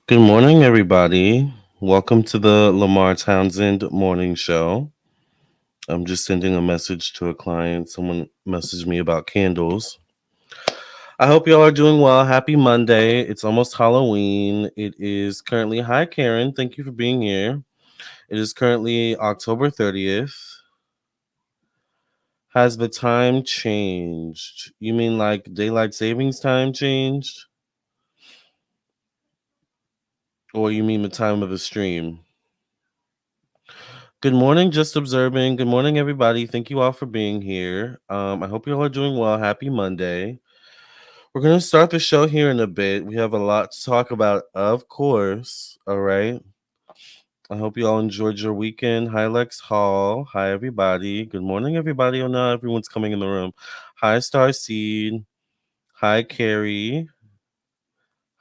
Good morning, everybody. Welcome to the Lamarr Townsend morning show. I'm just sending a message to a client. Someone messaged me about candles. I hope y'all are doing well. Happy Monday. It's almost Halloween. It is currently, hi, Karen. Thank you for being here. It is currently October 30th. Has the time changed? You mean like daylight savings time changed? Or you mean the time of the stream? Good morning, just observing. Good morning, everybody. Thank you all for being here. I hope you all are doing well. Happy Monday. We're going to start the show here in a bit. We have a lot to talk about, of course. All right. I hope you all enjoyed your weekend. Hi, Lex Hall. Hi, everybody. Good morning, everybody. Oh, no, everyone's coming in the room. Hi, Starseed. Hi, Carrie.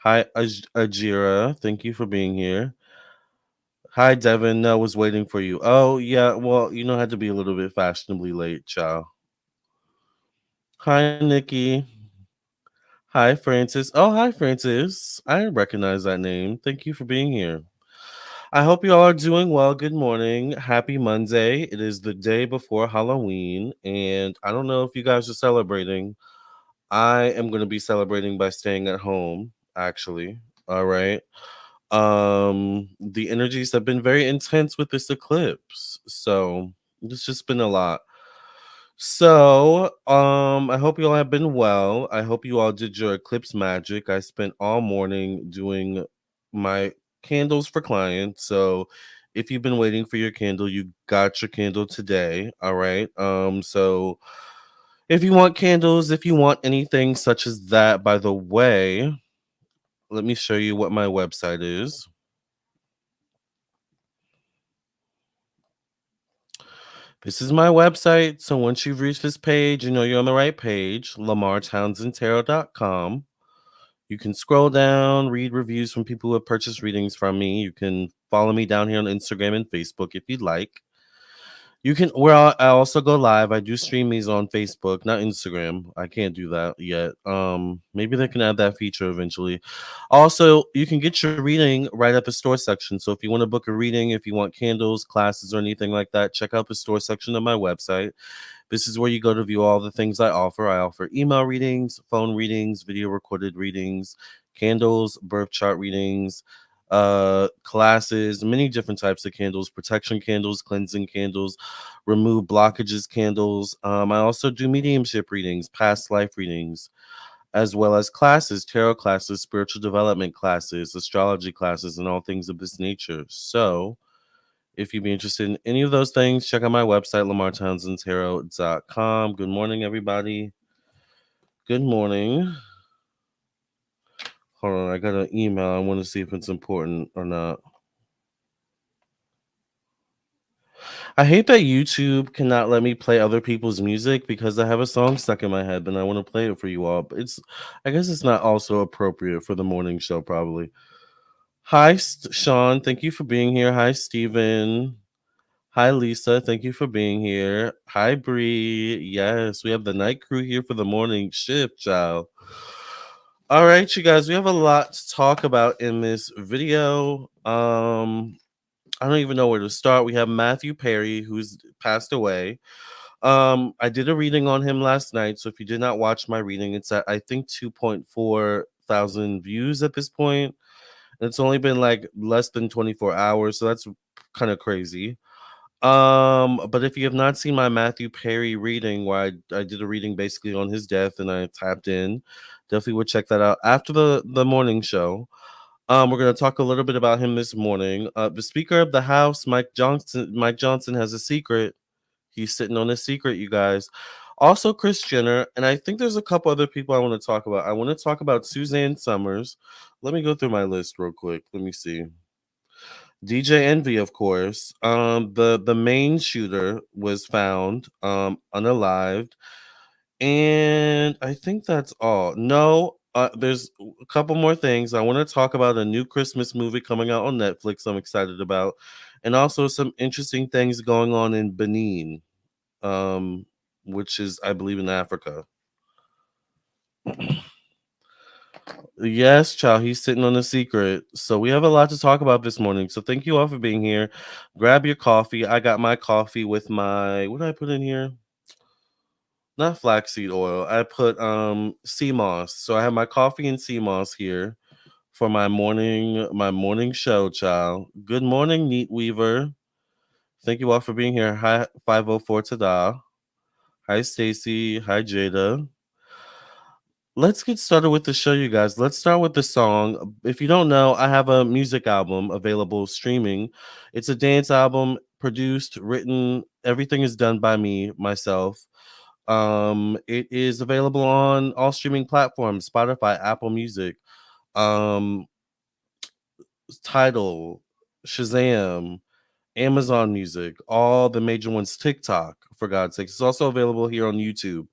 Hi, Ajira. Thank you for being here. Hi, Devin. No, was waiting for you. Oh, yeah. Well, you know, I had to be a little bit fashionably late, child. Hi, Nikki. Hi, Francis. Oh, hi, Francis. I recognize that name. Thank you for being here. I hope you all are doing well. Good morning. Happy Monday. It is the day before Halloween, and I don't know if you guys are celebrating. I am going to be celebrating by staying at home, actually. All right. The energies have been very intense with this eclipse. So, it's just been a lot. So, I hope you all have been well. I hope you all did your eclipse magic. I spent all morning doing my candles for clients. So, if you've been waiting for your candle, you got your candle today. All right. So if you want candles, if you want anything such as that, by the way, let me show you what my website is. This is my website. So once you've reached this page, you know you're on the right page, lamartownsendtarot.com. You can scroll down, read reviews from people who have purchased readings from me. You can follow me down here on Instagram and Facebook if you'd like. You can where I also go live. I do stream these on Facebook, not Instagram. I can't do that yet. Maybe they can add that feature eventually. Also, you can get your reading right at the store section. So if you want to book a reading, if you want candles, classes, or anything like that, check out the store section of my website. This is where you go to view all the things I offer. I offer email readings, phone readings, video recorded readings, candles, birth chart readings, classes, many different types of candles, protection candles, cleansing candles, remove blockages candles. I also do mediumship readings, past life readings, as well as classes, tarot classes, spiritual development classes, astrology classes, and all things of this nature. So, if you'd be interested in any of those things, check out my website, lamartownsendtarot.com. Good morning, everybody. Good morning. Hold on, I got an email. I want to see if it's important or not. I hate that YouTube cannot let me play other people's music because I have a song stuck in my head and I want to play it for you all. But I guess it's not also appropriate for the morning show, probably. Hi, Sean. Thank you for being here. Hi, Steven. Hi, Lisa. Thank you for being here. Hi, Bree. Yes, we have the night crew here for the morning shift, child. All right, you guys, we have a lot to talk about in this video. I don't even know where to start. We have Matthew Perry, who's passed away. I did a reading on him last night, so if you did not watch my reading, it's at I think 2.4 thousand views at this point. And it's only been like less than 24 hours, so that's kind of crazy. But if you have not seen my Matthew Perry reading, where I did a reading basically on his death and I tapped in, definitely would check that out after the morning show. We're gonna talk a little bit about him this morning. The Speaker of the House, Mike Johnson has a secret. He's sitting on a secret, you guys. Also, Kris Jenner, and I think there's a couple other people I want to talk about. I want to talk about Suzanne Somers. Let me go through my list real quick. Let me see. DJ Envy, of course. The main shooter was found unalived, and I think that's all. No, there's a couple more things. I want to talk about a new Christmas movie coming out on Netflix. I'm excited about, and also some interesting things going on in Benin, um, which is I believe in Africa. Yes, child, he's sitting on a secret. So we have a lot to talk about this morning. So thank you all for being here. Grab your coffee. I got my coffee with my what did I put in here? Not flaxseed oil. I put sea moss. So I have my coffee and sea moss here for my morning show, child. Good morning, Neat Weaver. Thank you all for being here. Hi 504 Tada. Hi Stacy. Hi Jada. Let's get started with the show, you guys. Let's start with the song. If you don't know, I have a music album available streaming. It's a dance album, produced, written, everything is done by me, myself. It is available on all streaming platforms, Spotify, Apple Music, um, Tidal, Shazam, Amazon Music, all the major ones, TikTok, for God's sakes. It's also available here on YouTube.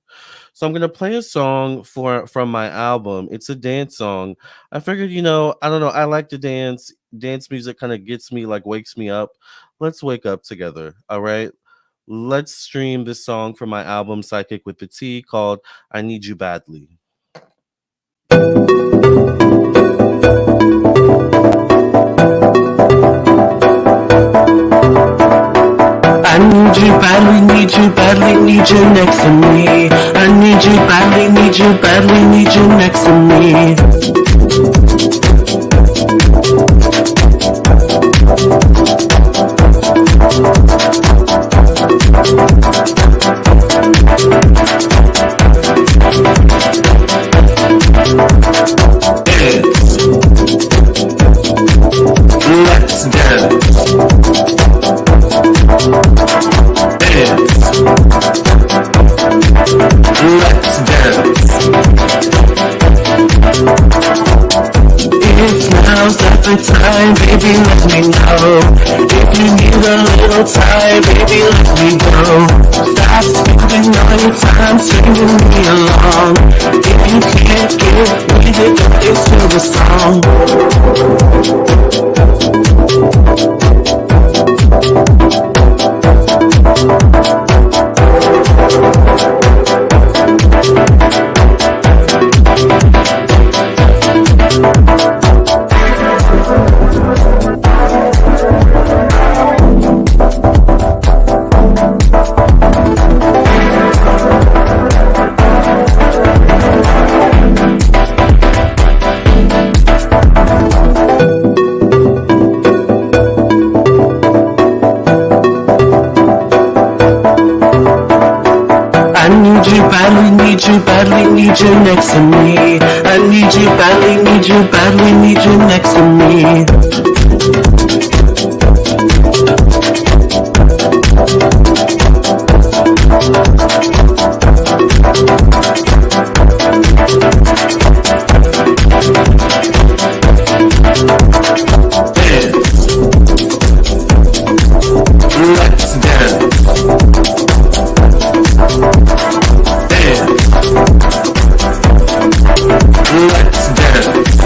So I'm gonna play a song from my album. It's a dance song. I figured, I don't know, I like to dance. Dance music kind of gets me, like wakes me up. Let's wake up together. All right. Let's stream this song from my album Psychic with the T called I Need You Badly. I need you badly, need you badly, need you next to me. I need you badly, need you badly, need you next to me. Let's dance. Let's dance. If now's not the time, baby, let me know. If you need a little time, baby, let me go. Stop spending all your time stringing me along. If you can't get with it, don't listen to the song. Need you badly, need you next to me. I need you badly, need you badly, need you next to me. Let's dance. Let's dance.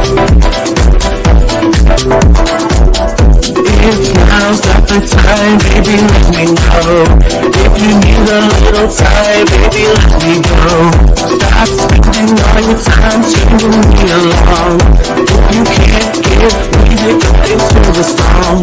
If now's not the time, baby, let me know. If you need a little time, baby, let me go. Stop spending all your time stringing me along. If you can't get with it, don't listen to the song.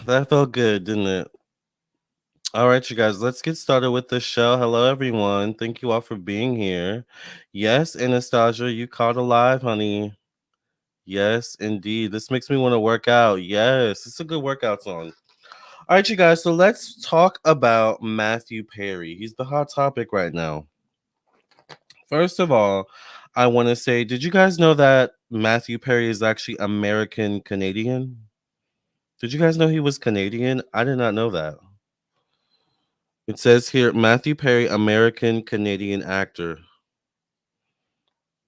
That felt good, didn't it? All right, you guys, let's get started with the show. Hello, everyone. Thank you all for being here. Yes, Anastasia, you caught alive, honey. Yes, indeed. This makes me want to work out. Yes, it's a good workout song. All right, you guys, so let's talk about Matthew Perry. He's the hot topic right now. First of all, I want to say, did you guys know that Matthew Perry is actually American Canadian? Did you guys know he was Canadian? I did not know that. It says here Matthew Perry, American Canadian actor.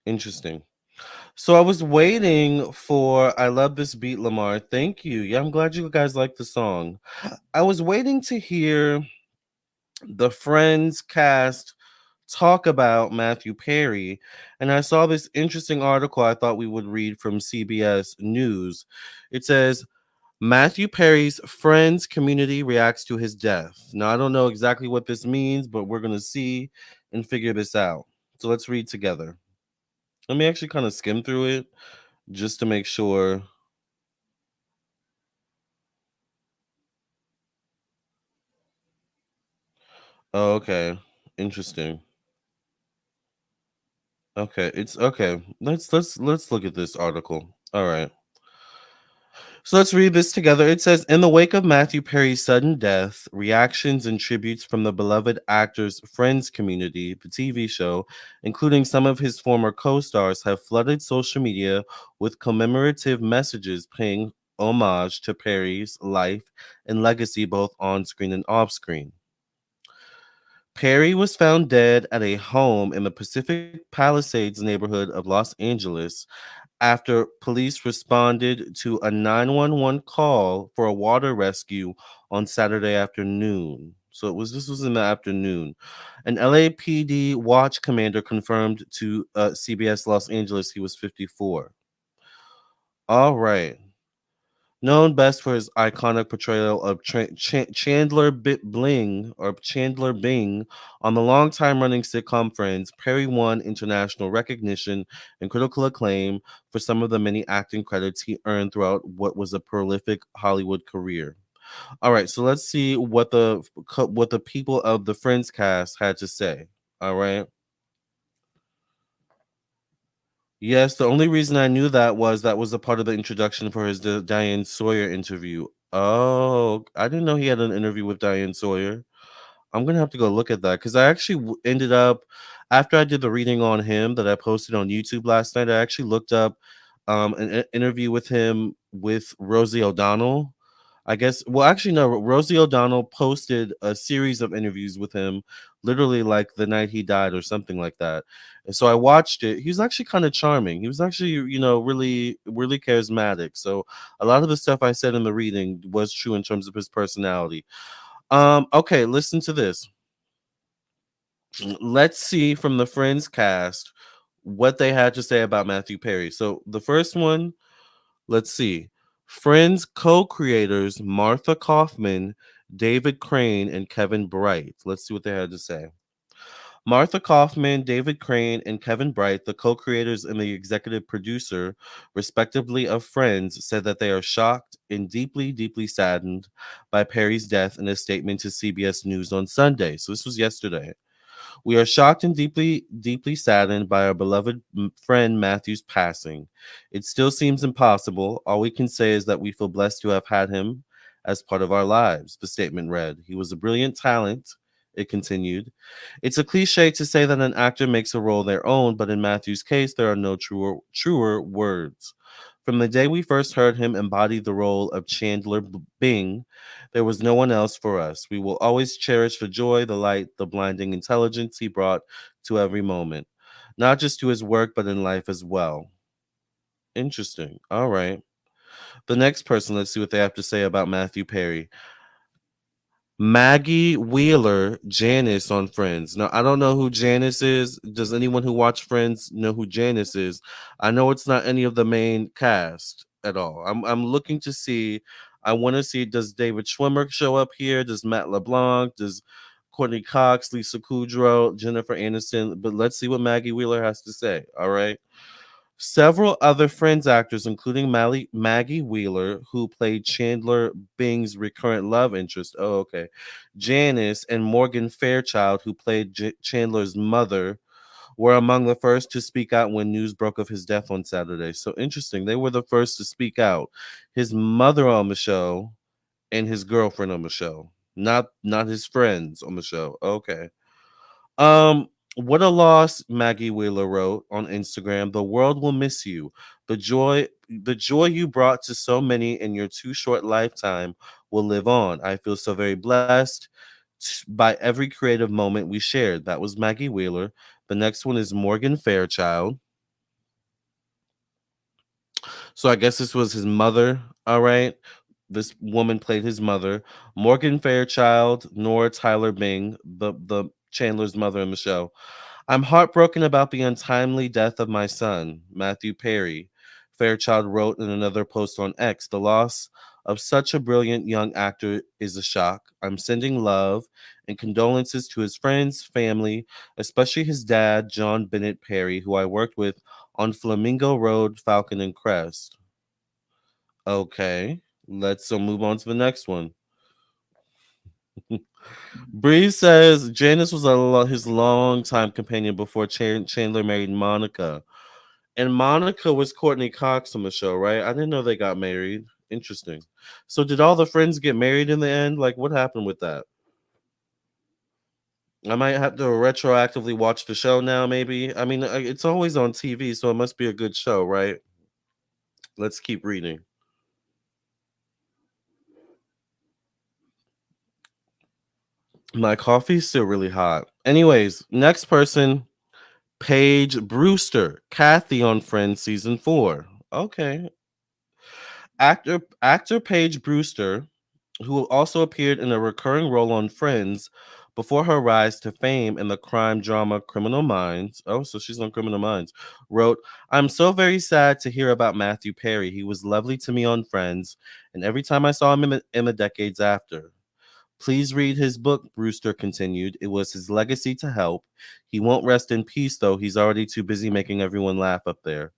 Interesting. So I was waiting for I love this beat, Lamar. Thank you. Yeah, I'm glad you guys like the song. I was waiting to hear the Friends cast talk about Matthew Perry, and I saw this interesting article I thought we would read from CBS News. It says Matthew Perry's Friends community reacts to his death. Now, I don't know exactly what this means, but we're going to see and figure this out. So let's read together. Let me actually kind of skim through it just to make sure. Oh, okay. Interesting. Okay, it's okay. Let's look at this article. All right. So let's read this together. It says, in the wake of Matthew Perry's sudden death, reactions and tributes from the beloved actor's Friends community, the TV show, including some of his former co stars, have flooded social media with commemorative messages paying homage to Perry's life and legacy both on screen and off screen. Perry was found dead at a home in the Pacific Palisades neighborhood of Los Angeles after police responded to a 911 call for a water rescue on Saturday afternoon. So this was in the afternoon. An LAPD watch commander confirmed to CBS Los Angeles he was 54. All right. Known best for his iconic portrayal of Chandler Bing on the long-time running sitcom Friends, Perry won international recognition and critical acclaim for some of the many acting credits he earned throughout what was a prolific Hollywood career. All right, so let's see what the people of the Friends cast had to say. All right. Yes, the only reason I knew that was a part of the introduction for his Diane Sawyer interview. Oh, I didn't know he had an interview with Diane Sawyer. I'm gonna have to go look at that because I actually ended up after I did the reading on him that I posted on YouTube last night. I actually looked up an interview with him with Rosie O'Donnell. I guess well actually no, Rosie O'Donnell posted a series of interviews with him literally like the night he died or something like that. And so I watched it. He was actually kind of charming. He was actually, really charismatic. So a lot of the stuff I said in the reading was true in terms of his personality. Okay, listen to this. Let's see from the Friends cast what they had to say about Matthew Perry. So the first one, let's see. Friends co-creators Martha Kaufman, David Crane, and Kevin Bright. Let's see what they had to say. Martha Kaufman, David Crane, and Kevin Bright, the co creators and the executive producer, respectively, of Friends, said that they are shocked and deeply, deeply saddened by Perry's death in a statement to CBS News on Sunday. So this was yesterday. We are shocked and deeply, deeply saddened by our beloved friend Matthew's passing. It still seems impossible. All we can say is that we feel blessed to have had him as part of our lives, the statement read. He was a brilliant talent, it continued. It's a cliche to say that an actor makes a role their own, but in Matthew's case, there are no truer words. From the day we first heard him embody the role of Chandler Bing, there was no one else for us. We will always cherish the joy, the light, the blinding intelligence he brought to every moment, not just to his work, but in life as well. Interesting. All right. The next person, let's see what they have to say about Matthew Perry. Maggie Wheeler, Janice on Friends. Now, I don't know who Janice is. Does anyone who watched Friends know who Janice is? I know it's not any of the main cast at all. I'm looking to see. I want to see, does David Schwimmer show up here? Does Matt LeBlanc? Does Courtney Cox, Lisa Kudrow, Jennifer Aniston? But let's see what Maggie Wheeler has to say. All right. Several other Friends actors, including Maggie Wheeler, who played Chandler Bing's recurrent love interest. Oh, okay. Janice and Morgan Fairchild, who played Chandler's mother, were among the first to speak out when news broke of his death on Saturday. So interesting. They were the first to speak out. His mother on the show and his girlfriend on the show. Not his friends on the show. Okay. Um, what a loss, Maggie Wheeler wrote on Instagram. The world will miss you. The joy you brought to so many in your too short lifetime will live on. I feel so very blessed by every creative moment we shared. That was Maggie Wheeler. The next one is Morgan Fairchild. So I guess this was his mother. All right. This woman played his mother. Morgan Fairchild, Nora Tyler Bing, the Chandler's mother in the show. I'm heartbroken about the untimely death of my son, Matthew Perry. Fairchild wrote in another post on X, the loss of such a brilliant young actor is a shock. I'm sending love and condolences to his friends, family, especially his dad, John Bennett Perry, who I worked with on Flamingo Road, Falcon and Crest. Okay, let's move on to the next one. Bree says Janice was his longtime companion before Chandler married Monica. And Monica was Courtney Cox on the show, right? I didn't know they got married. Interesting. So did all the friends get married in the end? Like what happened with that? I might have to retroactively watch the show now, maybe. I mean, it's always on TV, so it must be a good show, right? Let's keep reading. My coffee's still really hot. Anyways, next person, Paige Brewster, Kathy on Friends season 4. Okay. Actor Paige Brewster, who also appeared in a recurring role on Friends before her rise to fame in the crime drama Criminal Minds. Oh, so she's on Criminal Minds. Wrote, I'm so very sad to hear about Matthew Perry. He was lovely to me on Friends, and every time I saw him in the decades after. Please read his book, Brewster continued. It was his legacy to help. He won't rest in peace, though. He's already too busy making everyone laugh up there.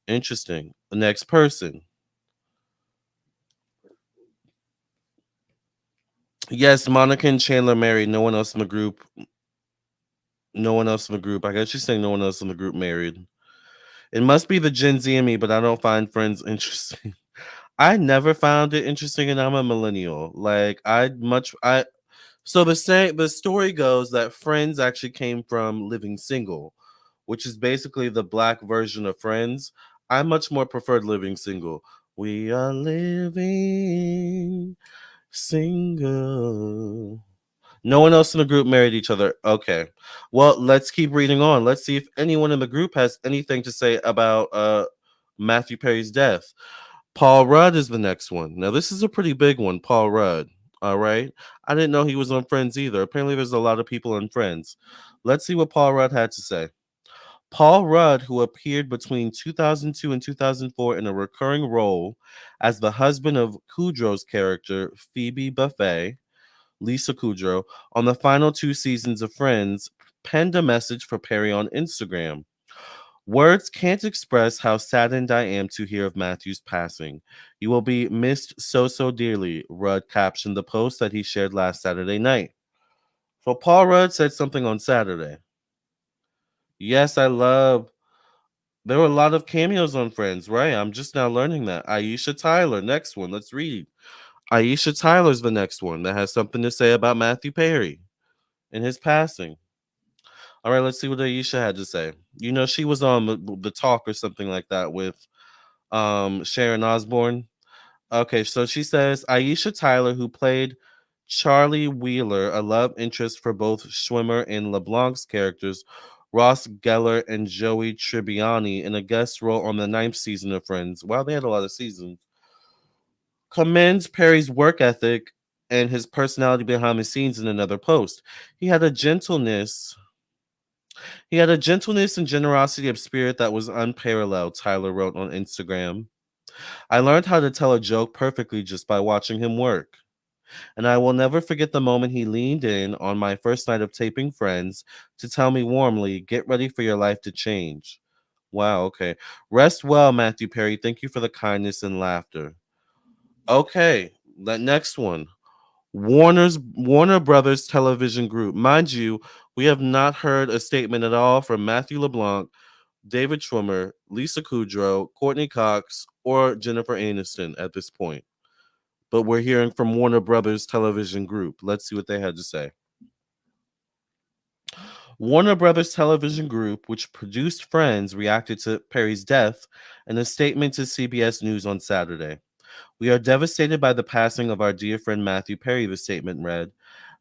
Interesting. The next person. Yes, Monica and Chandler married. No one else in the group. No one else in the group. I guess she's saying no one else in the group married. It must be the Gen Z in me, but I don't find Friends interesting. I never found it interesting, and I'm a millennial. Like I so the story goes that Friends actually came from Living Single, which is basically the black version of Friends. I much more preferred Living Single. We are living single. No one else in the group married each other. Okay. Well, let's keep reading on. Let's see if anyone in the group has anything to say about Matthew Perry's death. Paul Rudd is the next one. Now, this is a pretty big one, Paul Rudd. All right. I didn't know he was on Friends either. Apparently, there's a lot of people on Friends. Let's see what Paul Rudd had to say. Paul Rudd, who appeared between 2002 and 2004 in a recurring role as the husband of Kudrow's character, Phoebe Buffet, Lisa Kudrow, on the final 2 seasons of Friends, penned a message for Perry on Instagram. Words can't express how saddened I am to hear of Matthew's passing. You will be missed so, so dearly, Rudd captioned the post that he shared last Saturday night. So Paul Rudd said something on Saturday. Yes, I love. There were a lot of cameos on Friends, right? I'm just now learning that. Aisha Tyler, next one. Let's read. Aisha Tyler's the next one that has something to say about Matthew Perry and his passing. All right, let's see what Aisha had to say. You know, she was on the talk or something like that with Sharon Osbourne. Okay, so she says Aisha Tyler, who played Charlie Wheeler, a love interest for both Schwimmer and LeBlanc's characters, Ross Geller and Joey Tribbiani, in a guest role on the ninth season of Friends. Wow, they had a lot of seasons. Commends Perry's work ethic and his personality behind the scenes in another post. He had a gentleness. He had a gentleness and generosity of spirit that was unparalleled, Tyler wrote on Instagram. I learned how to tell a joke perfectly just by watching him work. And I will never forget the moment he leaned in on my first night of taping Friends to tell me warmly, get ready for your life to change. Wow, okay. Rest well, Matthew Perry. Thank you for the kindness and laughter. Okay, that next one. Warner Brothers Television Group. Mind you, we have not heard a statement at all from Matthew LeBlanc, David Schwimmer, Lisa Kudrow, Courtney Cox, or Jennifer Aniston at this point. But we're hearing from Warner Brothers Television Group. Let's see what they had to say. Warner Brothers Television Group, which produced Friends, reacted to Perry's death in a statement to CBS News on Saturday. We are devastated by the passing of our dear friend Matthew Perry, the statement read.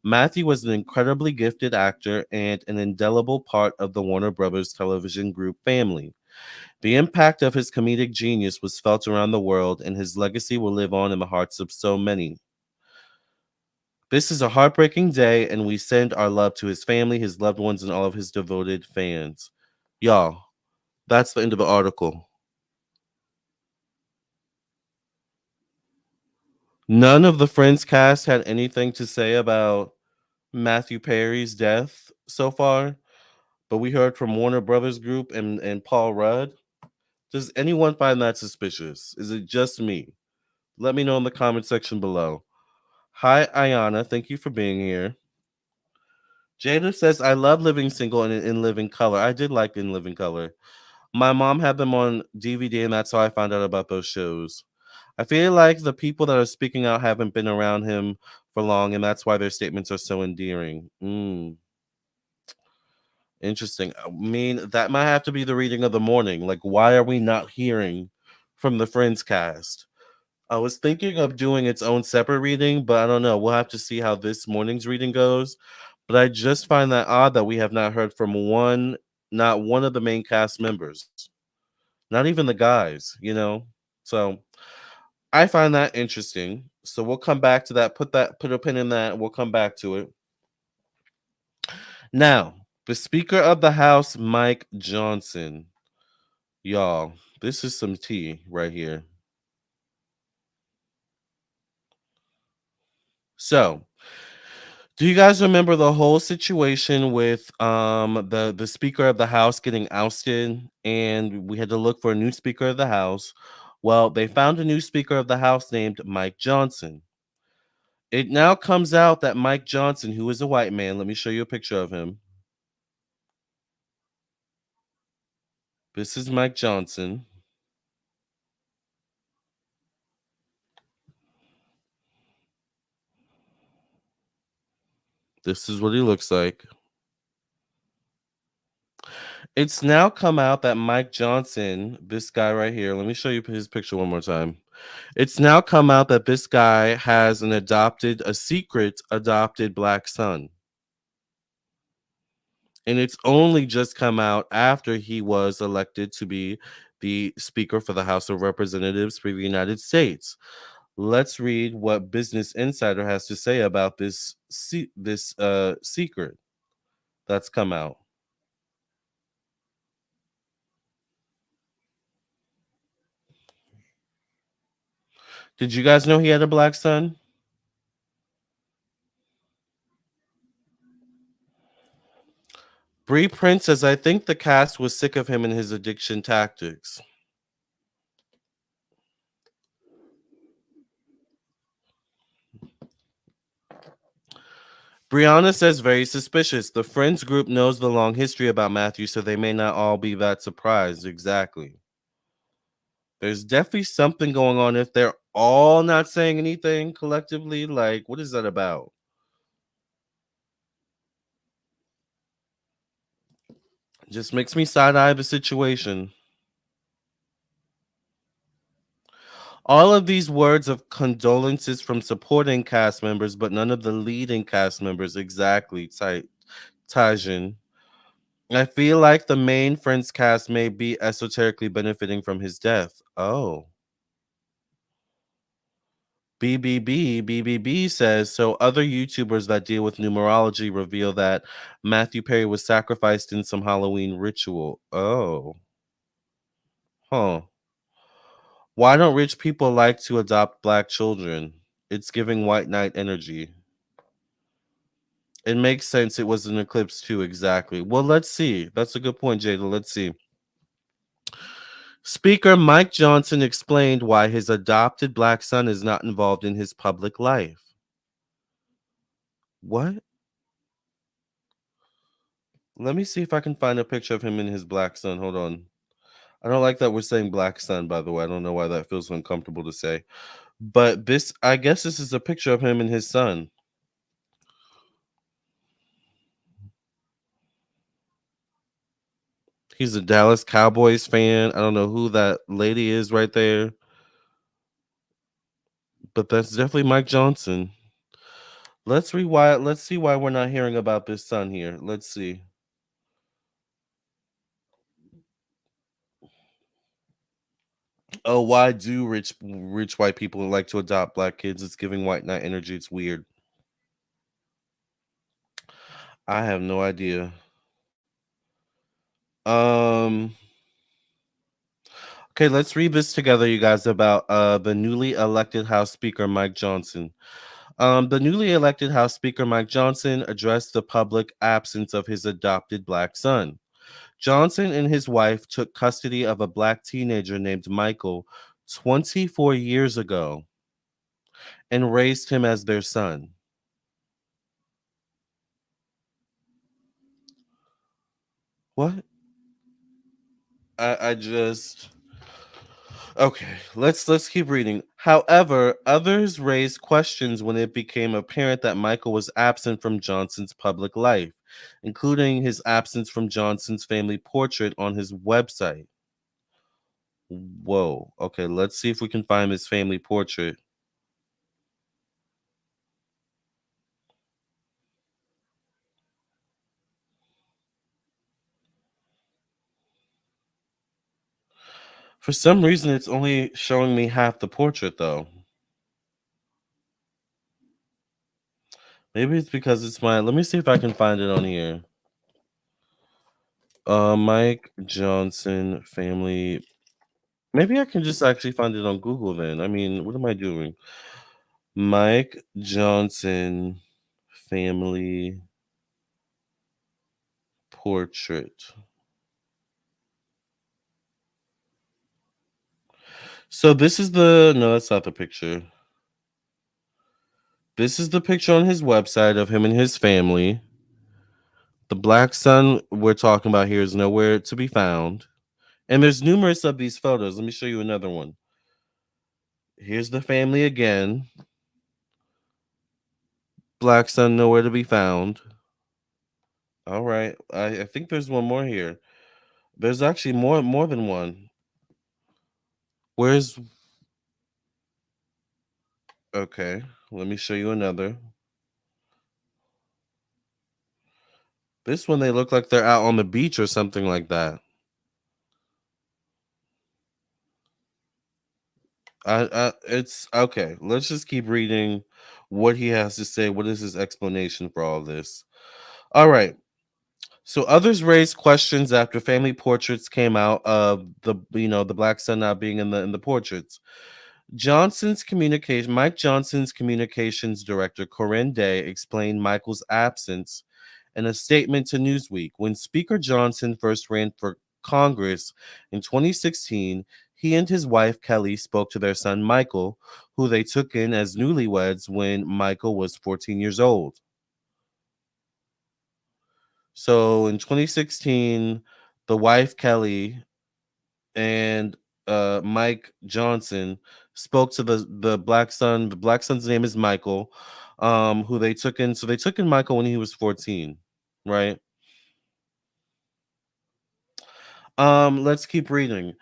Matthew was an incredibly gifted actor and an indelible part of the Warner Brothers Television Group family. The impact of his comedic genius was felt around the world, and his legacy will live on in the hearts of so many. This is a heartbreaking day, and we send our love to his family, his loved ones, and all of his devoted fans. Y'all, that's the end of the article. None of the Friends cast had anything to say about Matthew Perry's death so far, but we heard from Warner Brothers Group and Paul Rudd. Does anyone find that suspicious? Is it just me? Let me know in the comment section below. Hi, Ayana. Thank you for being here. Jada says, I love Living Single and In Living Color. I did like In Living Color. My mom had them on DVD, and that's how I found out about those shows. I feel like the people that are speaking out haven't been around him for long, and that's why their statements are so endearing. Interesting. I mean, that might have to be the reading of the morning. Like, why are we not hearing from the Friends cast? I was thinking of doing its own separate reading, but I don't know. We'll have to see how this morning's reading goes. But I just find that odd that we have not heard from not one of the main cast members, not even the guys, you know? So I find that interesting. So we'll come back to that. Put a pin in that. We'll come back to it. Now, the Speaker of the House, Mike Johnson. Y'all, this is some tea right here. So, do you guys remember the whole situation with the Speaker of the House getting ousted and we had to look for a new Speaker of the House? Well, they found a new Speaker of the House named Mike Johnson. It now comes out that Mike Johnson, who is a white man, let me show you a picture of him. This is Mike Johnson. This is what he looks like. It's now come out that Mike Johnson, this guy right here, let me show you his picture one more time. It's now come out that this guy has a secret adopted black son. And it's only just come out after he was elected to be the Speaker for the House of Representatives for the United States. Let's read what Business Insider has to say about this secret that's come out. Did you guys know he had a black son? Bree Prince says, I think the cast was sick of him and his addiction tactics. Brianna says, very suspicious. The Friends group knows the long history about Matthew, so they may not all be that surprised. Exactly. There's definitely something going on if they're all not saying anything collectively. Like, what is that about? Just makes me side eye the situation. All of these words of condolences from supporting cast members, but none of the leading cast members. Exactly, Tajin. I feel like the main Friends cast may be esoterically benefiting from his death. Oh. BBB says so. Other YouTubers that deal with numerology reveal that Matthew Perry was sacrificed in some Halloween ritual. Oh, huh. Why don't rich people like to adopt black children? It's giving white knight energy. It makes sense. It was an eclipse too, exactly. Well, let's see. That's a good point, Jada. Let's see. Speaker Mike Johnson explained why his adopted black son is not involved in his public life. What? Let me see if I can find a picture of him and his black son. Hold on. I don't like that we're saying black son, by the way. I don't know why that feels uncomfortable to say. But this, I guess this is a picture of him and his son. He's a Dallas Cowboys fan. I don't know who that lady is right there, but that's definitely Mike Johnson. Let's rewind. Let's see why we're not hearing about this son here. Let's see. Oh, why do rich white people like to adopt black kids? It's giving white knight energy. It's weird. I have no idea. Um. Okay, let's read this together, you guys, about the newly elected House Speaker Mike Johnson. The newly elected House Speaker Mike Johnson addressed the public absence of his adopted black son. Johnson and his wife took custody of a black teenager named Michael 24 years ago and raised him as their son. What? I just Okay, let's keep reading. However, others raised questions when it became apparent that Michael was absent from Johnson's public life, including his absence from Johnson's family portrait on his website. Whoa. Okay, let's see if we can find his family portrait. For some reason, it's only showing me half the portrait, though. Maybe it's because it's my. Let me see if I can find it on here. Mike Johnson family. Maybe I can just actually find it on Google then. I mean, what am I doing? Mike Johnson family portrait. So this is the no, that's not the picture. This is the picture on his website of him and his family. The black son we're talking about here is nowhere to be found. And there's numerous of these photos. Let me show you another one. Here's the family again. Black son nowhere to be found. All right. I think there's one more here. There's actually more than one. Where's Okay, let me show you another. This one they look like they're out on the beach or something like that. It's okay. Let's just keep reading what he has to say. What is his explanation for all this? All right. So others raised questions after family portraits came out of the black son not being in the portraits. Mike Johnson's communications director, Corinne Day, explained Michael's absence in a statement to Newsweek. When Speaker Johnson first ran for Congress in 2016, he and his wife Kelly spoke to their son Michael, who they took in as newlyweds when Michael was 14 years old. So in 2016, the wife Kelly and Mike Johnson spoke to the black son. The black son's name is Michael, who they took in. So they took in Michael when he was 14, right? Let's keep reading.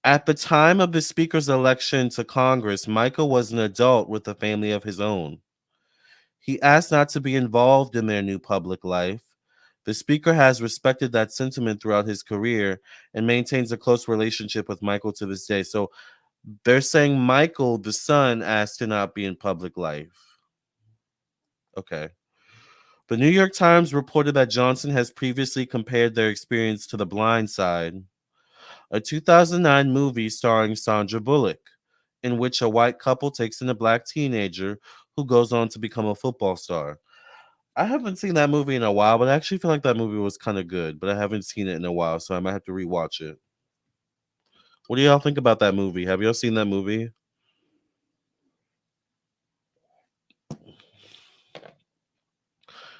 At the time of the speaker's election to Congress, Michael was an adult with a family of his own. He asked not to be involved in their new public life. The speaker has respected that sentiment throughout his career and maintains a close relationship with Michael to this day. So they're saying Michael, the son, asked to not be in public life. Okay. The New York Times reported that Johnson has previously compared their experience to The Blind Side, a 2009 movie starring Sandra Bullock, in which a white couple takes in a black teenager who goes on to become a football star. I haven't seen that movie in a while, but I actually feel like that movie was kind of good, but I haven't seen it in a while, so I might have to rewatch it. What do y'all think about that movie? Have y'all seen that movie?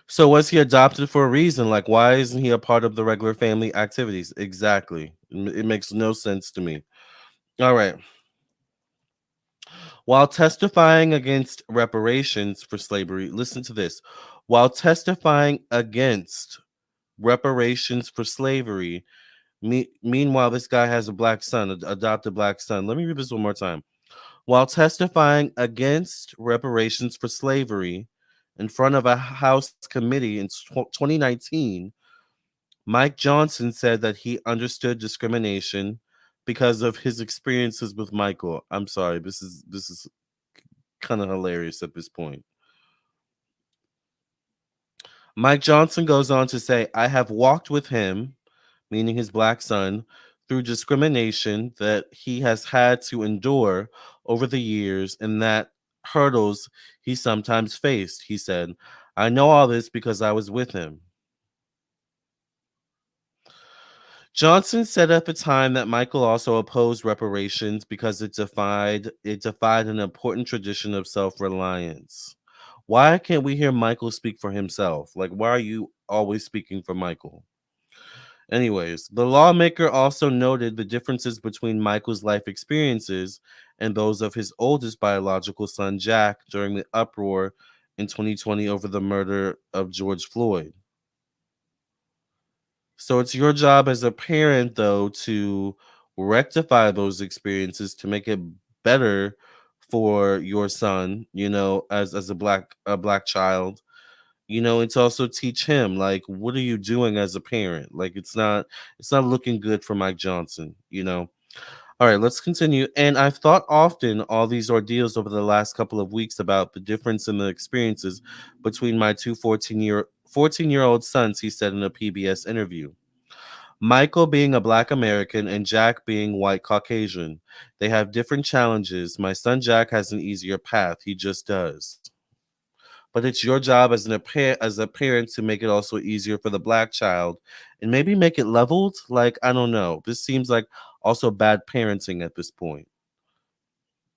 So was he adopted for a reason? Like, why isn't he a part of the regular family activities? Exactly. It makes no sense to me. All right. While testifying against reparations for slavery, listen to this. While testifying against reparations for slavery, meanwhile, this guy has a black son, adopted black son. Let me read this one more time. While testifying against reparations for slavery in front of a House committee in 2019, Mike Johnson said that he understood discrimination because of his experiences with Michael. I'm sorry, this is kind of hilarious at this point. Mike Johnson goes on to say, I have walked with him, meaning his black son, through discrimination that he has had to endure over the years and that hurdles he sometimes faced. He said, I know all this because I was with him. Johnson said at the time that Michael also opposed reparations because it defied an important tradition of self-reliance. Why can't we hear Michael speak for himself? Like, why are you always speaking for Michael? Anyways, the lawmaker also noted the differences between Michael's life experiences and those of his oldest biological son, Jack, during the uproar in 2020 over the murder of George Floyd. So it's your job as a parent, though, to rectify those experiences to make it better for your son, as a black child. It's also teach him, like, what are you doing as a parent? Like, it's not looking good for Mike Johnson. All right, let's continue. And I've thought often all these ordeals over the last couple of weeks about the difference in the experiences between my two 14-year-old sons, he said in a PBS interview. Michael being a black American and Jack being white Caucasian. They have different challenges. My son Jack has an easier path. He just does. But it's your job as a parent to make it also easier for the black child and maybe make it leveled. Like, I don't know. This seems like also bad parenting at this point.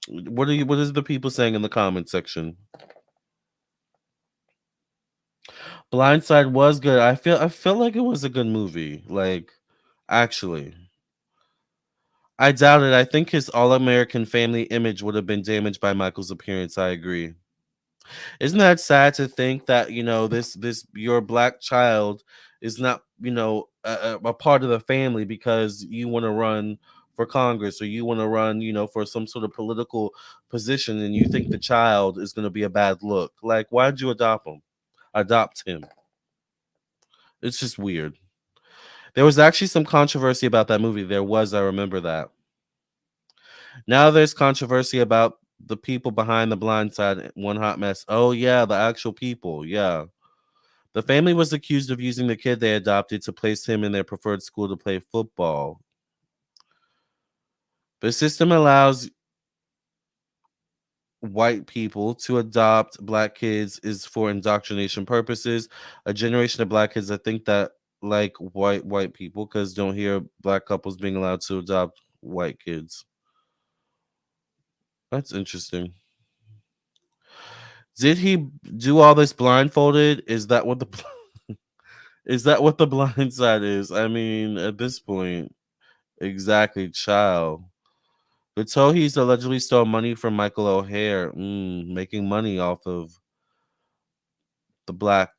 What is the people saying in the comment section? Blindside was good. I feel like it was a good movie. Like, actually. I doubt it. I think his all-American family image would have been damaged by Michael's appearance. I agree. Isn't that sad to think that this your black child is not a part of the family because you want to run for Congress or you want to run for some sort of political position and you think the child is going to be a bad look. Like, why did you adopt him? It's just weird. There was actually some controversy about that movie. I remember that. Now there's controversy about the people behind the blind side. One hot mess. Oh yeah, the actual people. Yeah. The family was accused of using the kid they adopted to place him in their preferred school to play football. The system allows white people to adopt black kids is for indoctrination purposes. A generation of black kids, I think that like white people because don't hear black couples being allowed to adopt white kids. That's interesting. Did he do all this blindfolded? Is that what the blind side is? I mean, at this point, exactly, child. The Tohees allegedly stole money from Michael O'Hare, making money off of the black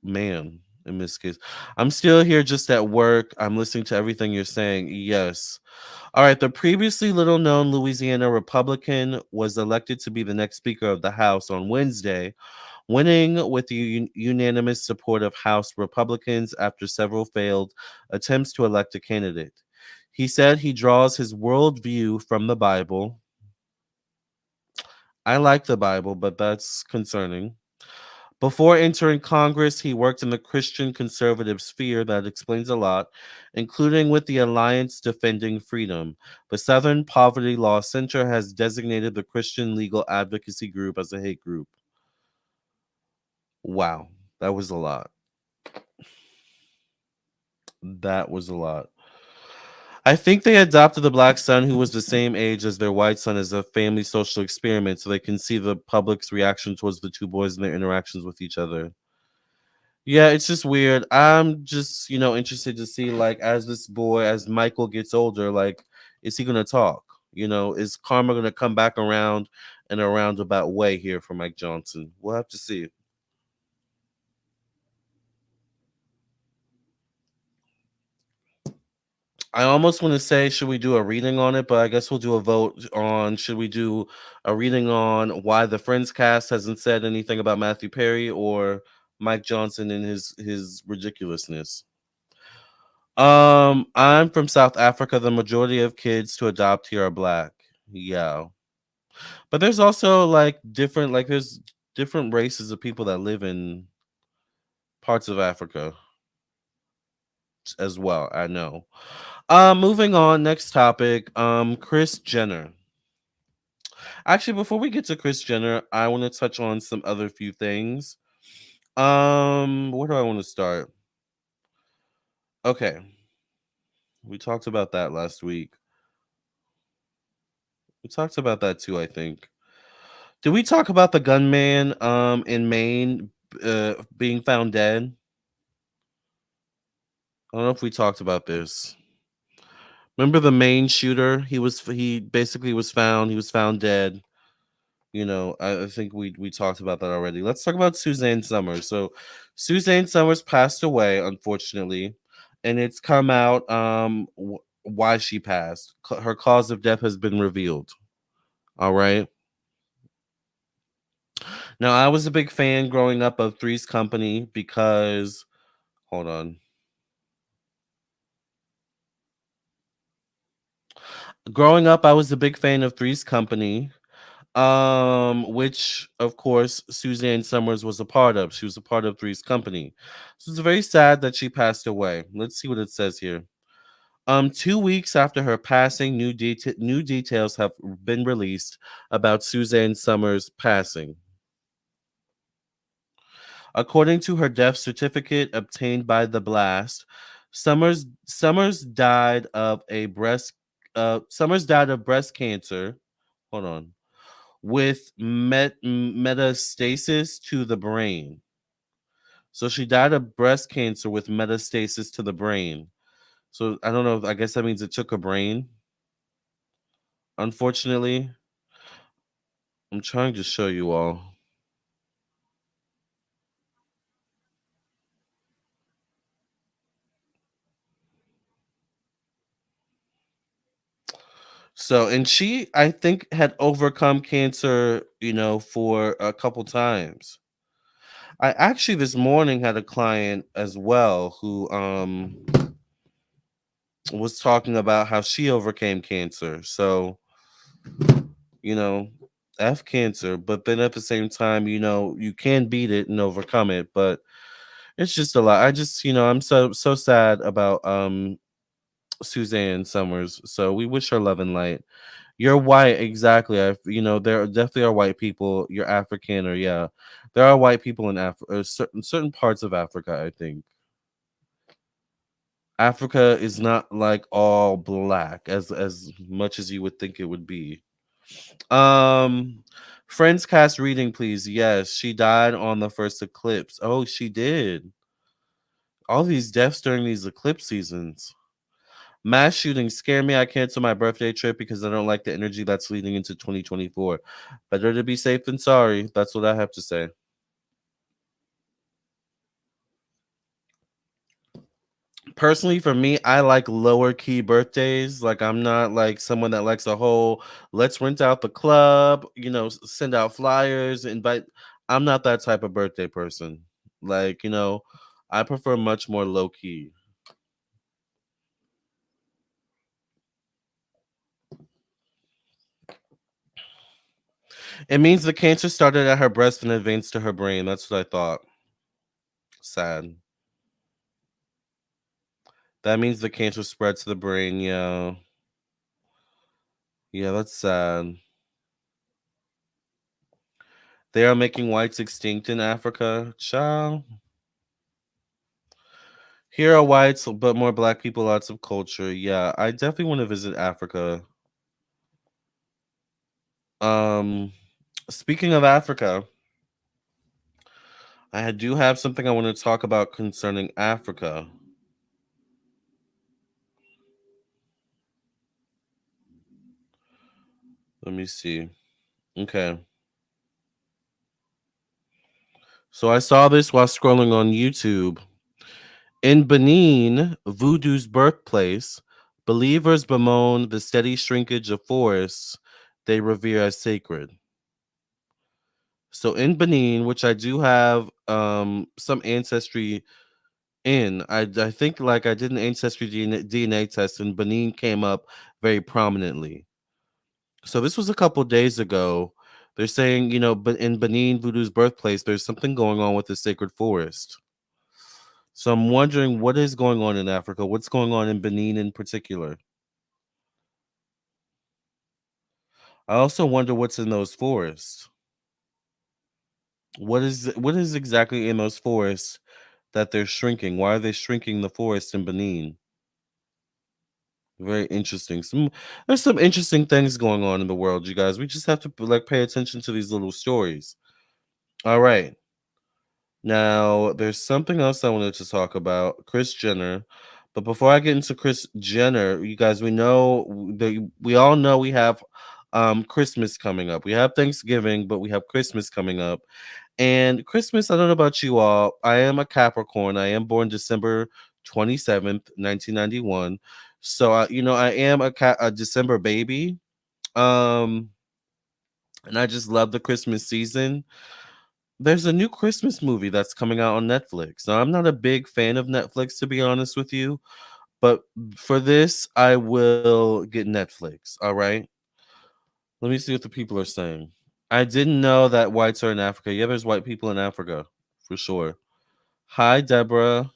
man. in this case. I'm still here just at work. I'm listening to everything you're saying. Yes. All right. The previously little known Louisiana Republican was elected to be the next Speaker of the House on Wednesday, winning with the unanimous support of House Republicans after several failed attempts to elect a candidate. He said he draws his worldview from the Bible. I like the Bible, but that's concerning. Before entering Congress, he worked in the Christian conservative sphere. That explains a lot, including with the Alliance Defending Freedom. The Southern Poverty Law Center has designated the Christian legal advocacy group as a hate group. Wow, that was a lot. That was a lot. I think they adopted the black son who was the same age as their white son as a family social experiment so they can see the public's reaction towards the two boys and their interactions with each other. Yeah, it's just weird. I'm just, interested to see like as this boy, as Michael gets older, like, is he gonna talk? Is karma gonna come back around in a roundabout way here for Mike Johnson? We'll have to see. I almost want to say, should we do a reading on it? But I guess we'll do a vote on should we do a reading on why the Friends cast hasn't said anything about Matthew Perry or Mike Johnson and his ridiculousness. I'm from South Africa. The majority of kids to adopt here are black. Yeah. But there's also there's different races of people that live in parts of Africa as well. I know. Moving on, next topic. Kris Jenner. Actually, before we get to Kris Jenner, I want to touch on some other few things. Where do I want to start? Okay. We talked about that last week. We talked about that too, I think. Did we talk about the gunman in Maine being found dead? I don't know if we talked about this. Remember the Maine shooter? He basically was found dead. I think we talked about that already. Let's talk about Suzanne Somers. So Suzanne Somers passed away, unfortunately, and it's come out why she passed. Her cause of death has been revealed. All right. Now I was a big fan growing up of Three's Company because hold on. Growing up, I was a big fan of Three's Company, which of course Suzanne Somers was a part of. She was a part of Three's Company. So it's very sad that she passed away. Let's see what it says here. 2 weeks after her passing, new details have been released about Suzanne Somers' passing. According to her death certificate obtained by the blast, Summers died of a breast Summers died of breast cancer. Hold on. With metastasis to the brain. So she died of breast cancer with metastasis to the brain. So I don't know. I guess that means it took her brain. Unfortunately, I'm trying to show you all. So, and she, I think, had overcome cancer, for a couple times. I actually this morning had a client as well who was talking about how she overcame cancer. So, you know, F cancer, but then at the same time, you can beat it and overcome it, but it's just a lot. I just, I'm so sad about Suzanne Somers. So we wish her love and light. You're white, exactly. There definitely are white people. You're African, or yeah, there are white people in Africa, certain parts of Africa. I think Africa is not like all black as much as you would think it would be. Um, Friends cast reading, please. Yes, she died on the first eclipse. Oh, she did. All these deaths during these eclipse seasons. Mass shootings scare me. I cancel my birthday trip because I don't like the energy that's leading into 2024. Better to be safe than sorry. That's what I have to say. Personally, for me, I like lower key birthdays. Like, I'm not like someone that likes a whole let's rent out the club, send out flyers, invite. I'm not that type of birthday person. Like, I prefer much more low key. It means the cancer started at her breast and advanced to her brain. That's what I thought. Sad. That means the cancer spread to the brain. Yeah. Yeah, that's sad. They are making whites extinct in Africa. Child. Here are whites, but more black people, lots of culture. Yeah, I definitely want to visit Africa. Um, Speaking of Africa, I do have something I want to talk about concerning Africa. Let me see. Okay. So I saw this while scrolling on YouTube. In Benin, voodoo's birthplace, believers bemoan the steady shrinkage of forests they revere as sacred. So in Benin, which I do have some ancestry in, I think like I did an ancestry DNA test and Benin came up very prominently. So this was a couple days ago. They're saying, but in Benin, voodoo's birthplace, there's something going on with the sacred forest. So I'm wondering what is going on in Africa? What's going on in Benin in particular? I also wonder what's in those forests. What is exactly in those forests that they're shrinking? Why are they shrinking the forest in Benin? Very interesting. There's some interesting things going on in the world, you guys. We just have to like pay attention to these little stories. All right. Now, there's something else I wanted to talk about, Kris Jenner. But before I get into Kris Jenner, you guys, we all know we have Christmas coming up. We have Thanksgiving, but we have Christmas coming up. And Christmas, I don't know about you all. I am a Capricorn. I am born December 27th, 1991. So I am a December baby. Um and I just love the Christmas season. There's a new Christmas movie that's coming out on Netflix. Now, I'm not a big fan of Netflix, to be honest with you, but for this, I will get Netflix. All right. Let me see what the people are saying. I didn't know that whites are in Africa. Yeah, there's white people in Africa for sure. Hi, Deborah.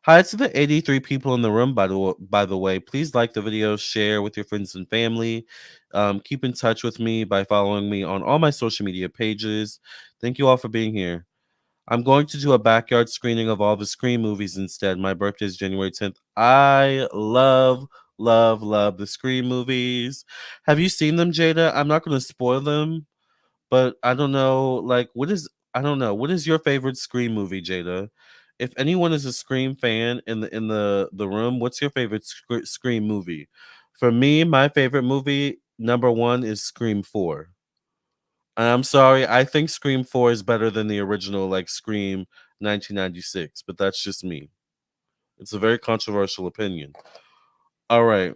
Hi to the 83 people in the room, by the way. Please like the video, share with your friends and family. Keep in touch with me by following me on all my social media pages. Thank you all for being here. I'm going to do a backyard screening of all the Scream movies instead. My birthday is January 10th. I love, love, love the Scream movies. Have you seen them, Jada? I'm not going to spoil them, but I don't know. I don't know. What is your favorite Scream movie, Jada? If anyone is a Scream fan in the room, what's your favorite Scream movie? For me, my favorite movie number one is Scream 4. I'm sorry. I think Scream 4 is better than the original, like Scream 1996, but that's just me. It's a very controversial opinion. All right.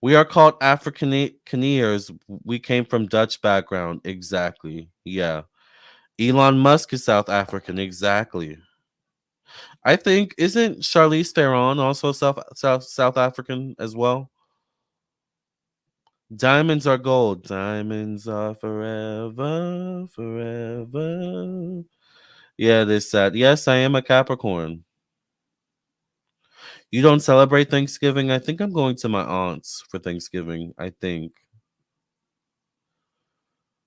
We are called Africaners. We came from Dutch background. Exactly. Yeah. Elon Musk is South African. Exactly. I think isn't Charlize Theron also South African as well? Diamonds are gold. Diamonds are forever, forever. Yeah, they said. Yes, I am a Capricorn. You don't celebrate Thanksgiving? I think I'm going to my aunt's for Thanksgiving. I think.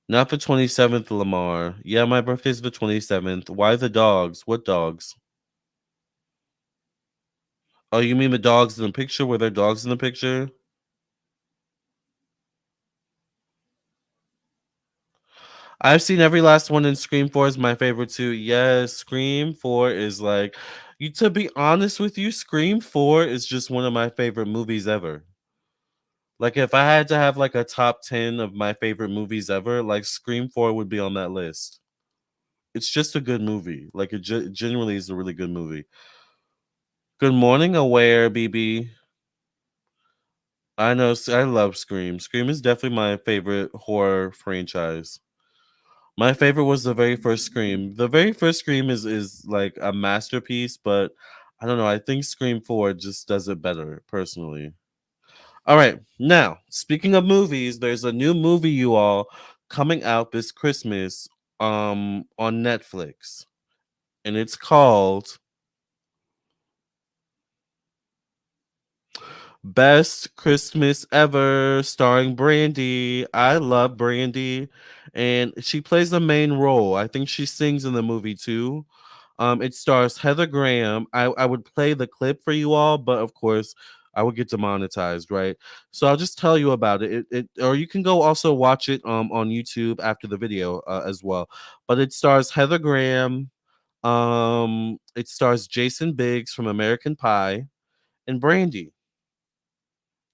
Not the 27th, Lamar. Yeah, my birthday's the 27th. Why the dogs? What dogs? Oh, you mean the dogs in the picture? Were there dogs in the picture? I've seen every last one, and Scream 4 is my favorite too. Yes, Scream 4 is like you to be honest with you, Scream 4 is just one of my favorite movies ever. Like if I had to have like a top 10 of my favorite movies ever, like Scream 4 would be on that list. It's just a good movie. Like it genuinely is a really good movie. Good morning, Aware BB. I know I love Scream. Scream is definitely my favorite horror franchise. My favorite was the very first Scream. The very first Scream is like a masterpiece, but I don't know. I think Scream 4 just does it better, personally. All right. Now, speaking of movies, there's a new movie, you all, coming out this Christmas on Netflix. And it's called Best Christmas Ever, starring Brandy. I love Brandy, and she plays the main role. I think she sings in the movie too. It stars Heather Graham. I would play the clip for you all, but of course, I would get demonetized, right? So I'll just tell you about it. Or you can go also watch it on YouTube after the video as well. But it stars Heather Graham. It stars Jason Biggs from American Pie and Brandy.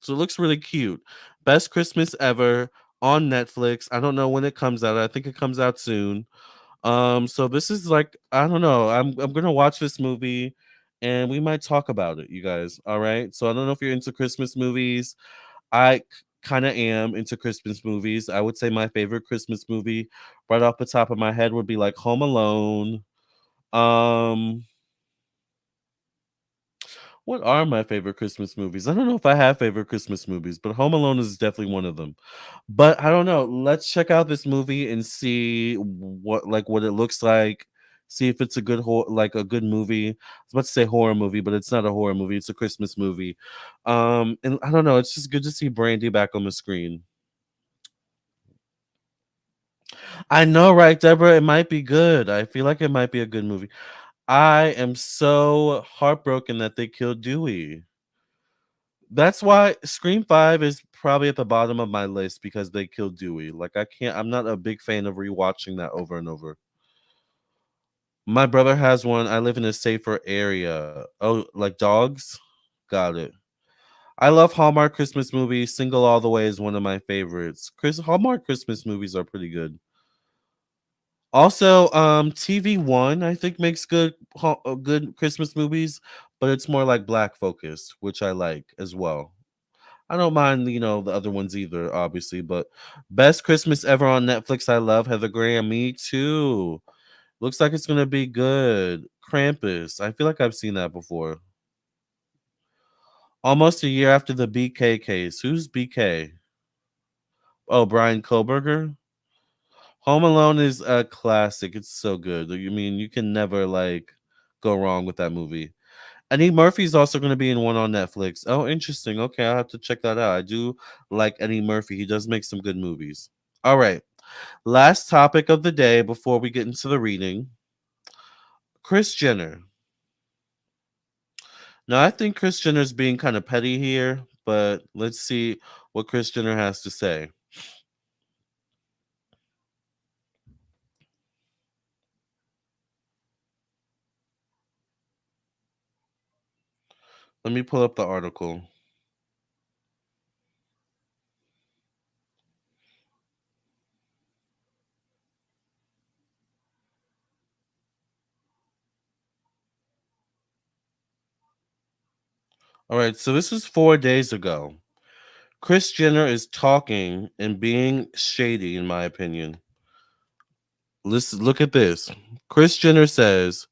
So it looks really cute. Best Christmas Ever on Netflix. I don't know when it comes out. I think it comes out soon. So this is like, I don't know. I'm gonna watch this movie and we might talk about it, you guys. All right. So I don't know if you're into Christmas movies. I kind of am into Christmas movies. I would say my favorite Christmas movie right off the top of my head would be like Home Alone. Um what are my favorite Christmas movies? I don't know if I have favorite Christmas movies, but Home Alone is definitely one of them. But I don't know. Let's check out this movie and see what it looks like. See if it's a good like a good movie. I was about to say horror movie, but it's not a horror movie. It's a Christmas movie. And I don't know. It's just good to see Brandy back on the screen. I know, right, Deborah? It might be good. I feel like it might be a good movie. I am so heartbroken that they killed Dewey. That's why Scream 5 is probably at the bottom of my list because they killed Dewey. Like I can't I'm not a big fan of rewatching that over and over. My brother has one. I live in a safer area. Oh, like dogs? Got it. I love Hallmark Christmas movies. Single All the Way is one of my favorites. Hallmark Christmas movies are pretty good. Also, TV One I think makes good Christmas movies, but it's more like black focused, which I like as well. I don't mind, the other ones either, obviously, but Best Christmas Ever on Netflix. I love Heather Graham. Me too. Looks like it's gonna be good. Krampus. I feel like I've seen that before. Almost a year after the BK case. Who's BK? Oh, Brian Koberger. Home Alone is a classic. It's so good. You mean you can never like go wrong with that movie. Eddie Murphy's also going to be in one on Netflix. Oh, interesting. Okay, I'll have to check that out. I do like Eddie Murphy. He does make some good movies. All right. Last topic of the day before we get into the reading. Kris Jenner. Now, I think Kris Jenner's being kind of petty here, but let's see what Kris Jenner has to say. Let me pull up the article. All right, so this is 4 days ago. Kris Jenner is talking and being shady, in my opinion. Listen, look at this. Kris Jenner says,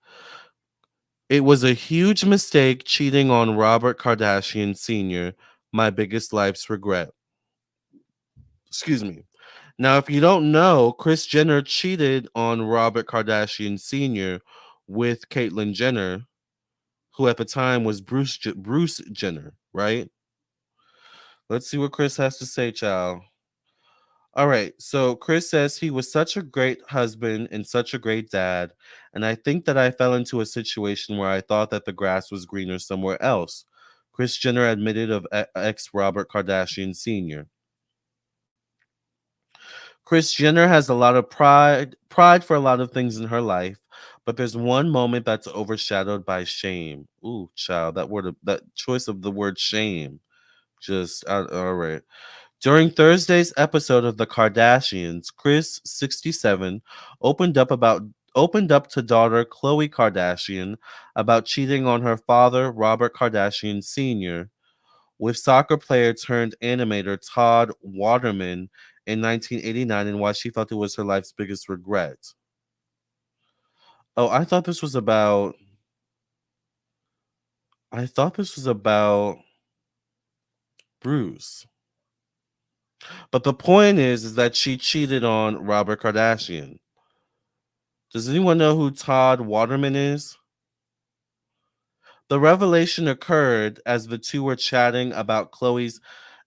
it was a huge mistake cheating on Robert Kardashian Sr., my biggest life's regret. Excuse me. Now, if you don't know, Kris Jenner cheated on Robert Kardashian Sr. with Caitlyn Jenner, who at the time was Bruce Jenner, right? Let's see what Kris has to say, child. All right. So Kris says he was such a great husband and such a great dad. And I think that I fell into a situation where I thought that the grass was greener somewhere else. Kris Jenner admitted of ex Robert Kardashian Sr. Kris Jenner has a lot of pride for a lot of things in her life, but there's one moment that's overshadowed by shame. Ooh, child, that choice of the word shame. Just all right. During Thursday's episode of The Kardashians, Kris, 67, opened up to daughter Khloe Kardashian about cheating on her father, Robert Kardashian Sr., with soccer player turned animator Todd Waterman in 1989, and why she felt it was her life's biggest regret. Oh, I thought this was about Bruce. But the point is that she cheated on Robert Kardashian. Does anyone know who Todd Waterman is? The revelation occurred as the two were chatting about Chloe's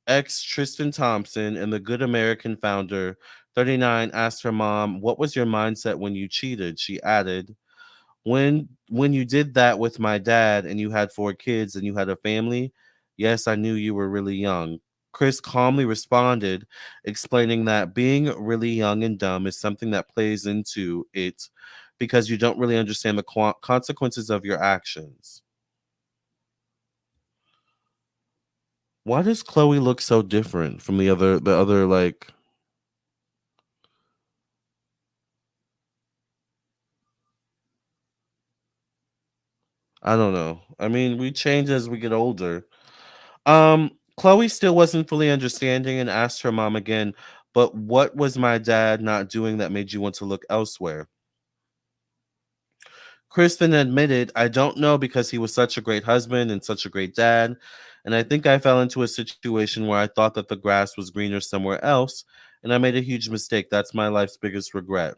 ex Tristan Thompson, and the Good American founder, 39, asked her mom, "What was your mindset when you cheated?" She added, when you did that with my dad and you had 4 kids and you had a family, yes, I knew you were really young." Kris calmly responded, explaining that being really young and dumb is something that plays into it because you don't really understand the consequences of your actions. Why does Chloe look so different from the other like I don't know. I mean, we change as we get older. Chloe still wasn't fully understanding and asked her mom again, "But what was my dad not doing that made you want to look elsewhere?" Kristen admitted, "I don't know because he was such a great husband and such a great dad. And I think I fell into a situation where I thought that the grass was greener somewhere else. And I made a huge mistake. That's my life's biggest regret."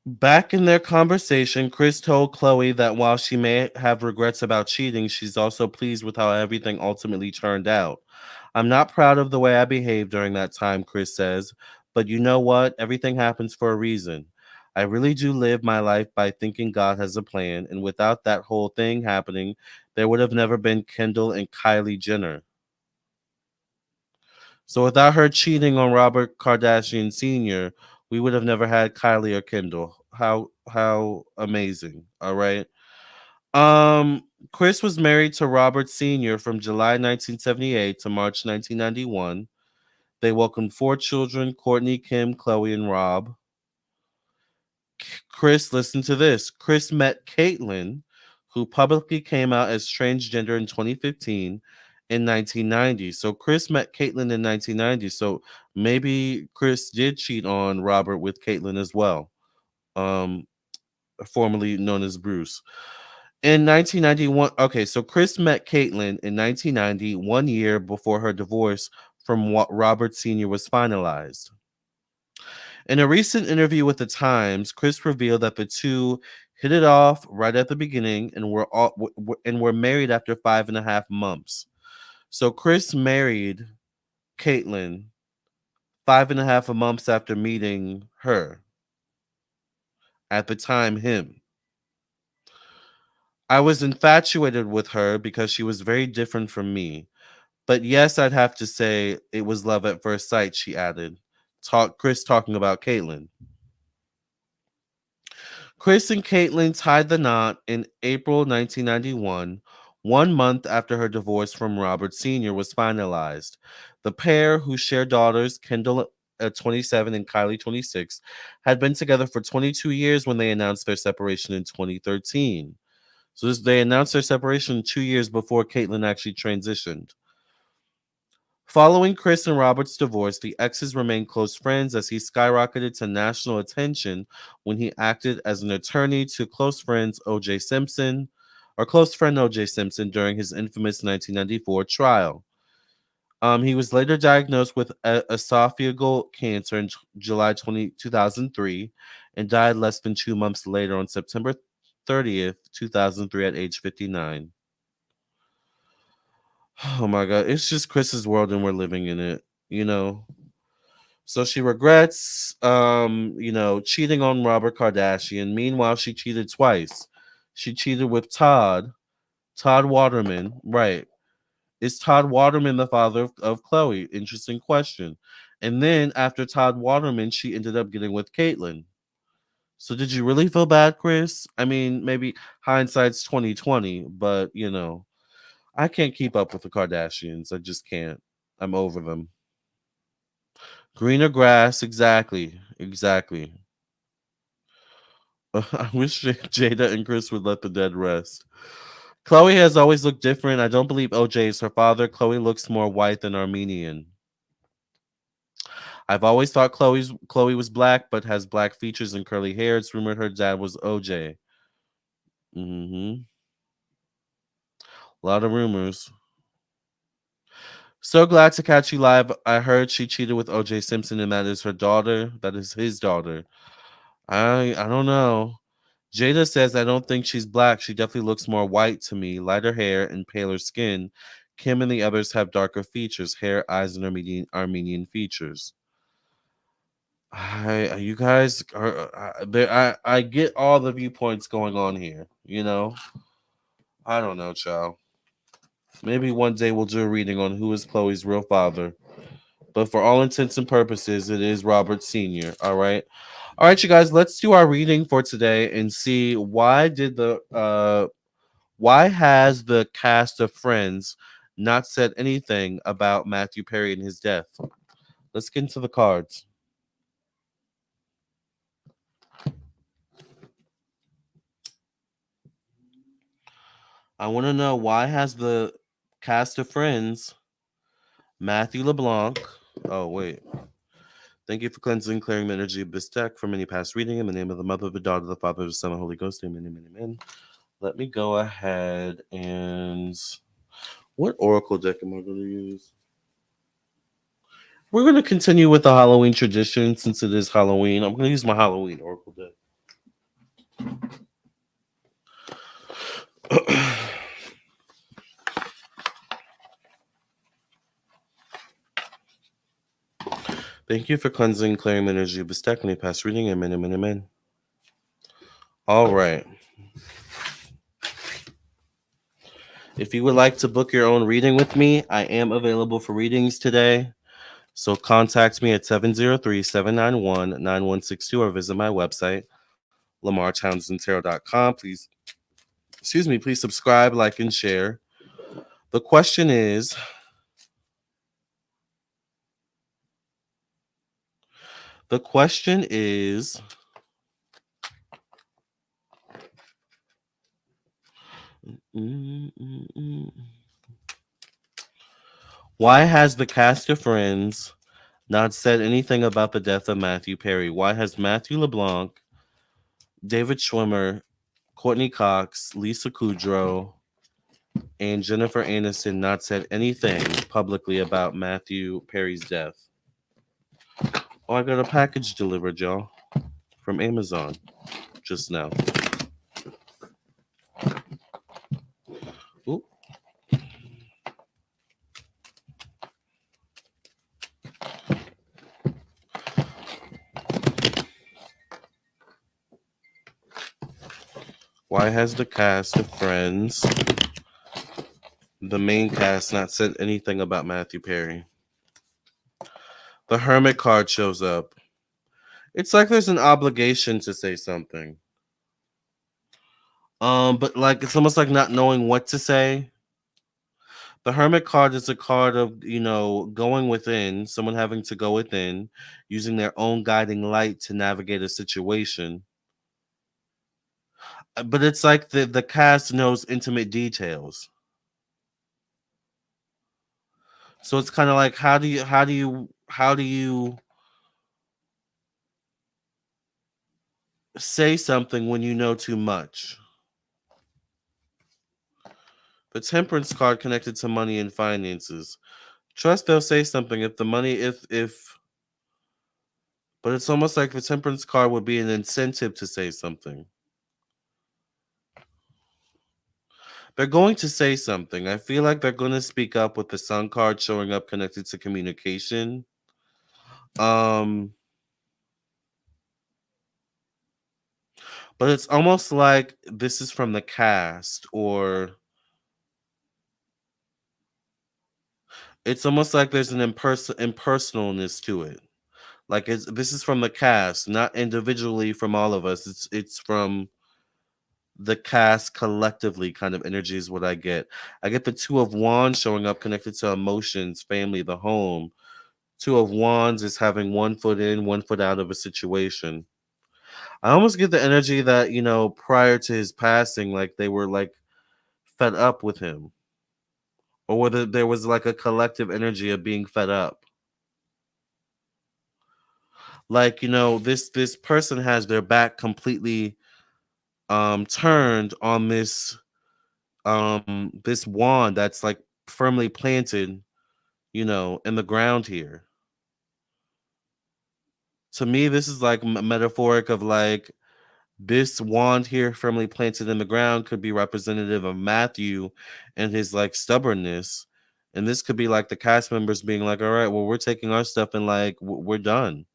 Back in their conversation, Kris told Chloe that while she may have regrets about cheating, she's also pleased with how everything ultimately turned out. "I'm not proud of the way I behaved during that time," Kris says, "but you know what? Everything happens for a reason. I really do live my life by thinking God has a plan, and without that whole thing happening, there would have never been Kendall and Kylie Jenner." So without her cheating on Robert Kardashian Sr., we would have never had Kylie or Kendall. How amazing. All right. Um Kris was married to Robert Sr. from July 1978 to March 1991. They welcomed 4 children: Courtney, Kim, Chloe, and Rob. Kris, listen to this. Kris met Caitlyn, who publicly came out as transgender in 2015, in 1990. So Kris met Caitlyn in 1990. So maybe Kris did cheat on Robert with Caitlyn as well, um, formerly known as Bruce. In 1991, okay, so Kris met Caitlyn in 1990, 1 year before her divorce from Robert Sr. was finalized. In a recent interview with The Times, Kris revealed that the two hit it off right at the beginning and were married after 5.5 months. So Kris married Caitlyn 5.5 months after meeting her. At the time, him. "I was infatuated with her because she was very different from me. But yes, I'd have to say it was love at first sight," she added. Kris talking about Caitlyn. Kris and Caitlyn tied the knot in April 1991, 1 month after her divorce from Robert Sr. was finalized. The pair, who share daughters, Kendall at 27 and Kylie 26, had been together for 22 years when they announced their separation in 2013. So they announced their separation 2 years before Caitlyn actually transitioned. Following Kris and Robert's divorce, the exes remained close friends as he skyrocketed to national attention when he acted as an attorney to close friend O.J. Simpson during his infamous 1994 trial. He was later diagnosed with esophageal cancer in July 2003 and died less than 2 months later on September 30th, 2003 at age 59. Oh my God. It's just Kris's world and we're living in it, you know? So she regrets, cheating on Robert Kardashian. Meanwhile, she cheated twice. She cheated with Todd Waterman. Right. Is Todd Waterman the father of Chloe? Interesting question. And then after Todd Waterman, she ended up getting with Caitlyn. So did you really feel bad, Chris? I mean, maybe hindsight's 2020, but I can't keep up with the Kardashians. I just can't. I'm over them. Greener grass, exactly. Exactly. I wish Jada and Chris would let the dead rest. Chloe has always looked different. I don't believe OJ is her father. Chloe looks more white than Armenian. I've always thought Chloe was black, but has black features and curly hair. It's rumored her dad was OJ. A lot of rumors. So glad to catch you live. I heard she cheated with OJ Simpson, and that is her daughter. That is his daughter. I don't know. Jada says I don't think she's black. She definitely looks more white to me, lighter hair and paler skin. Kim and the others have darker features, hair, eyes, and Armenian features. You guys are there. I get all the viewpoints going on here. I don't know, child. Maybe one day we'll do a reading on who is Chloe's real father. But for all intents and purposes, it is Robert Sr. All right, you guys. Let's do our reading for today and see why has the cast of Friends not said anything about Matthew Perry and his death. Let's get into the cards. I want to know, why has the cast of Friends, Matthew LeBlanc. Oh, wait. Thank you for cleansing, clearing the energy of this deck from any past reading. In the name of the Mother, the Daughter, the Father, the Son, and the Holy Ghost. Amen, amen, amen. Let me go ahead and. What oracle deck am I going to use? We're going to continue with the Halloween tradition since it is Halloween. I'm going to use my Halloween oracle deck. Thank you for cleansing, clearing the energy of this deck from any past reading. Amen, amen, amen. All right. If you would like to book your own reading with me, I am available for readings today. So contact me at 703-791-9162 or visit my website, lamartownsendtarot.com. Please subscribe, like, and share. The question is, why has the cast of Friends not said anything about the death of Matthew Perry? Why has Matthew LeBlanc, David Schwimmer, Courtney Cox, Lisa Kudrow, and Jennifer Aniston not said anything publicly about Matthew Perry's death? Oh, I got a package delivered, y'all, from Amazon just now. Ooh. Why has the cast of Friends, the main cast, not said anything about Matthew Perry? The Hermit card shows up. It's like there's an obligation to say something. But like it's almost like not knowing what to say. The Hermit card is a card of, going within, someone having to go within, using their own guiding light to navigate a situation. But it's like the cast knows intimate details. So it's kind of like, how do you say something when you know too much? The Temperance card connected to money and finances. Trust they'll say something if the money if but it's almost like the Temperance card would be an incentive to say something. They're going to say something. I feel like they're going to speak up with the Sun card showing up connected to communication. Um but it's almost like this is from the cast, or It's almost like there's an impersonalness to it. Like this is from the cast, not individually from all of us. It's from the cast collectively. Kind of energy is what I get. I get the Two of Wands showing up connected to emotions, family, the home. Two of Wands is having one foot in, one foot out of a situation. I almost get the energy that, prior to his passing, like they were like fed up with him, or whether there was like a collective energy of being fed up. Like, this person has their back completely turned on this wand that's like firmly planted, in the ground here. To me, this is like metaphoric of like this wand here firmly planted in the ground could be representative of Matthew and his like stubbornness. And this could be like the cast members being like, all right, well, we're taking our stuff and like we're done.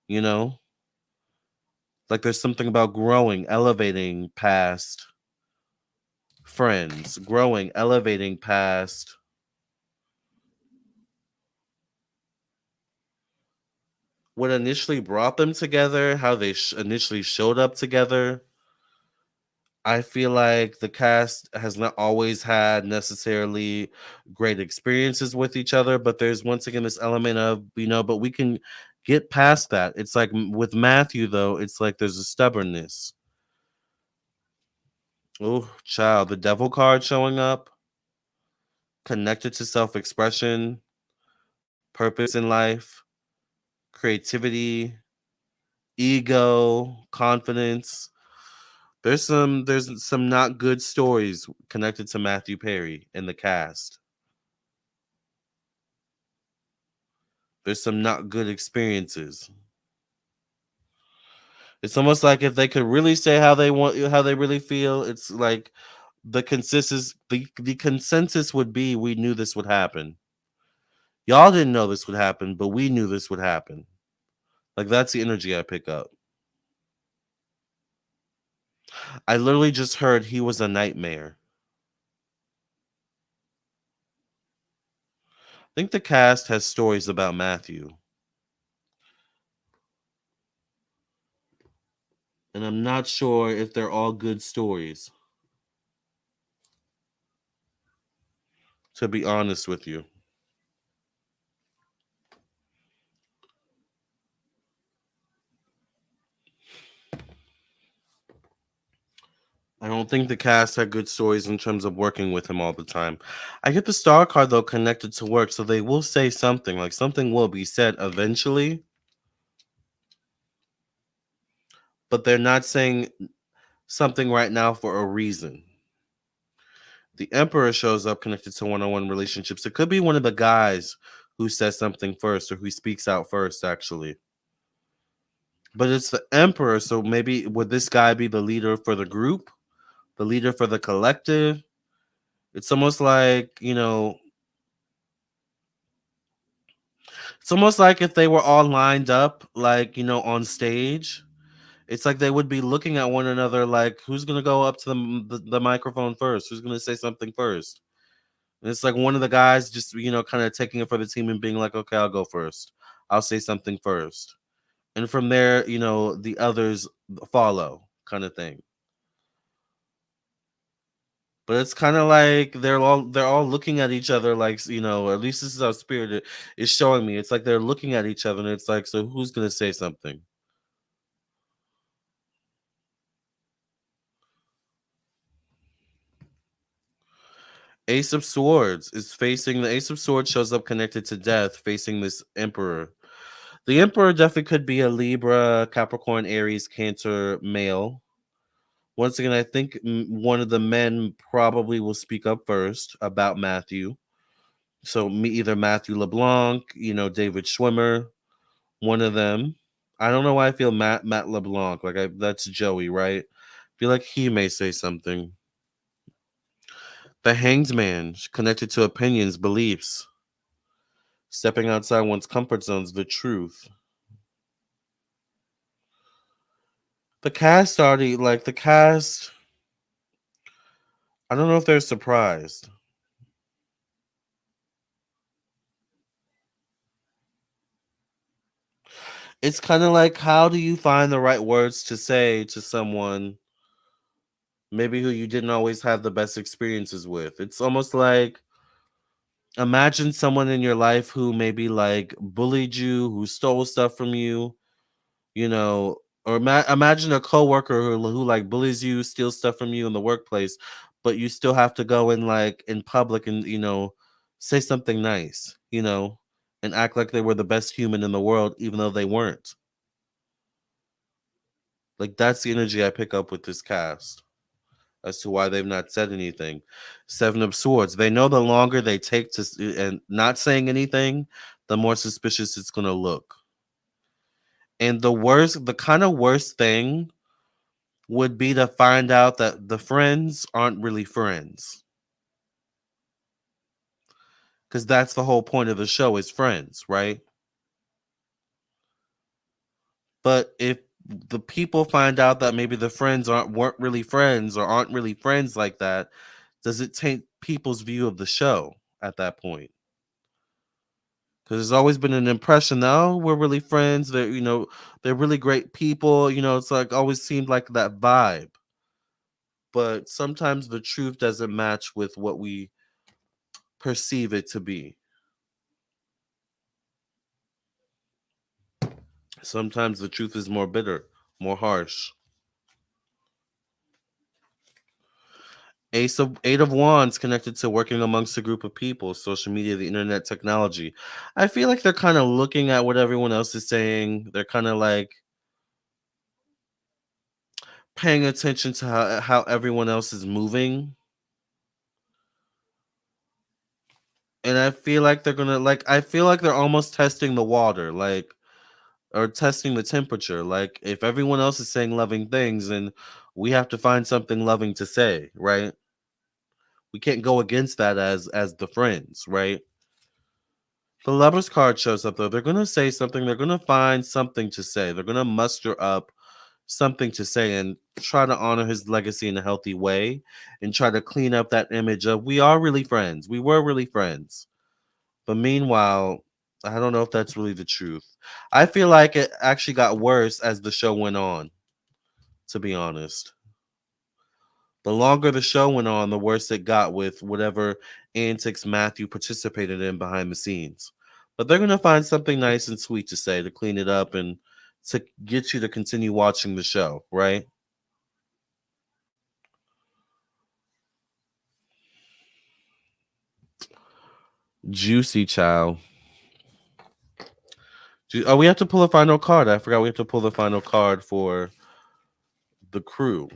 You know? Like there's something about growing, elevating past friends, growing, elevating past what initially brought them together, how they initially showed up together. I feel like the cast has not always had necessarily great experiences with each other, but there's once again this element of, but we can get past that. It's like with Matthew, though, it's like there's a stubbornness. Oh, child, the devil card showing up, connected to self expression, purpose in life, creativity, ego, confidence. There's some not good stories connected to Matthew Perry in the cast. There's some not good experiences. It's almost like if they could really say how they really feel, it's like the consensus would be we knew this would happen. Y'all didn't know this would happen, but we knew this would happen. Like that's the energy I pick up. I literally just heard he was a nightmare. I think the cast has stories about Matthew, and I'm not sure if they're all good stories, to be honest with you. I don't think the cast had good stories in terms of working with him all the time. I get the star card though connected to work, so they will say something. Like something will be said eventually, but they're not saying something right now for a reason. The Emperor shows up connected to one-on-one relationships. It could be one of the guys who says something first or who speaks out first, actually. But it's the Emperor, so maybe would this guy be the leader for the group, the leader for the collective? It's almost like, it's almost like if they were all lined up, like, on stage, it's like they would be looking at one another like, who's going to go up to the microphone first? Who's going to say something first? And it's like one of the guys just, kind of taking it for the team and being like, okay, I'll go first. I'll say something first. And from there, the others follow kind of thing. But it's kind of like they're all looking at each other like, at least this is how spirit is showing me. It's like they're looking at each other and it's like, so who's going to say something? Ace of Swords is facing the Ace of Swords shows up connected to death facing this Emperor. The Emperor definitely could be a Libra, Capricorn, Aries, Cancer male. Once again, I think one of the men probably will speak up first about Matthew. So me, either Matthew LeBlanc, David Schwimmer, one of them. I don't know why I feel Matt LeBlanc that's Joey, right? I feel like he may say something. The Hanged Man connected to opinions, beliefs, stepping outside one's comfort zones, the truth. The cast already like the cast. I don't know if they're surprised. It's kind of like, how do you find the right words to say to someone maybe who you didn't always have the best experiences with? It's almost like, imagine someone in your life who maybe like bullied you, who stole stuff from you, you know, or imagine a coworker who like bullies you, steals stuff from you in the workplace, but you still have to go in like in public and say something nice, and act like they were the best human in the world, even though they weren't. Like that's the energy I pick up with this cast as to why they've not said anything. Seven of Swords. They know the longer they take to and not saying anything, the more suspicious it's gonna look. And the kind of worst thing would be to find out that the friends aren't really friends, because that's the whole point of the show is friends, right? But if the people find out that maybe the friends weren't really friends or aren't really friends like that, does it taint people's view of the show at that point? Because there's always been an impression that, oh, we're really friends. They're really great people. It's like always seemed like that vibe. But sometimes the truth doesn't match with what we perceive it to be. Sometimes the truth is more bitter, more harsh. Eight of Wands connected to working amongst a group of people, social media, the internet, technology. I feel like they're kind of looking at what everyone else is saying. They're kind of like paying attention to how everyone else is moving. And I feel like they're gonna like I feel like they're almost testing the water, like, or testing the temperature. Like if everyone else is saying loving things, and we have to find something loving to say, right? We can't go against that as the friends, right? The Lover's card shows up though. They're gonna say something. They're gonna find something to say. They're gonna muster up something to say and try to honor his legacy in a healthy way, and try to clean up that image of we are really friends. We were really friends. But meanwhile, I don't know if that's really the truth. I feel like it actually got worse as the show went on, to be honest. The longer the show went on, the worse it got with whatever antics Matthew participated in behind the scenes. But they're going to find something nice and sweet to say to clean it up and to get you to continue watching the show, right? Juicy child. Oh, we have to pull a final card. I forgot we have to pull the final card for the crew.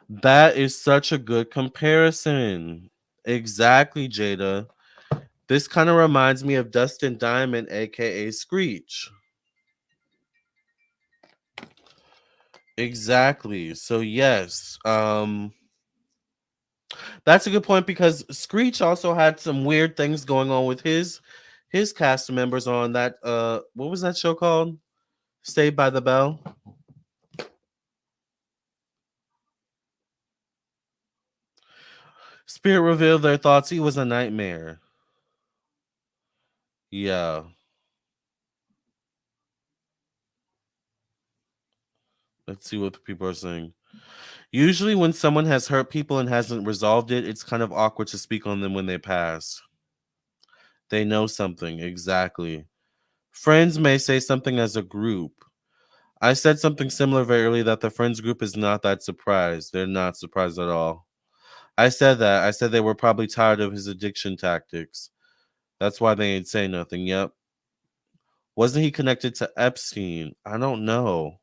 That is such a good comparison. Exactly, Jada. This kind of reminds me of Dustin Diamond, aka Screech. Exactly. So yes, that's a good point because Screech also had some weird things going on with his cast members on that what was that show called? Saved by the Bell. Spirit revealed their thoughts. He was a nightmare. Yeah. Let's see what the people are saying. Usually, when someone has hurt people and hasn't resolved it, it's kind of awkward to speak on them when they pass. They know something, exactly. Friends may say something as a group. I said something similar very early that the friends group is not that surprised. They're not surprised at all. I said that. I said they were probably tired of his addiction tactics. That's why they ain't say nothing. Yep. Wasn't he connected to Epstein? I don't know.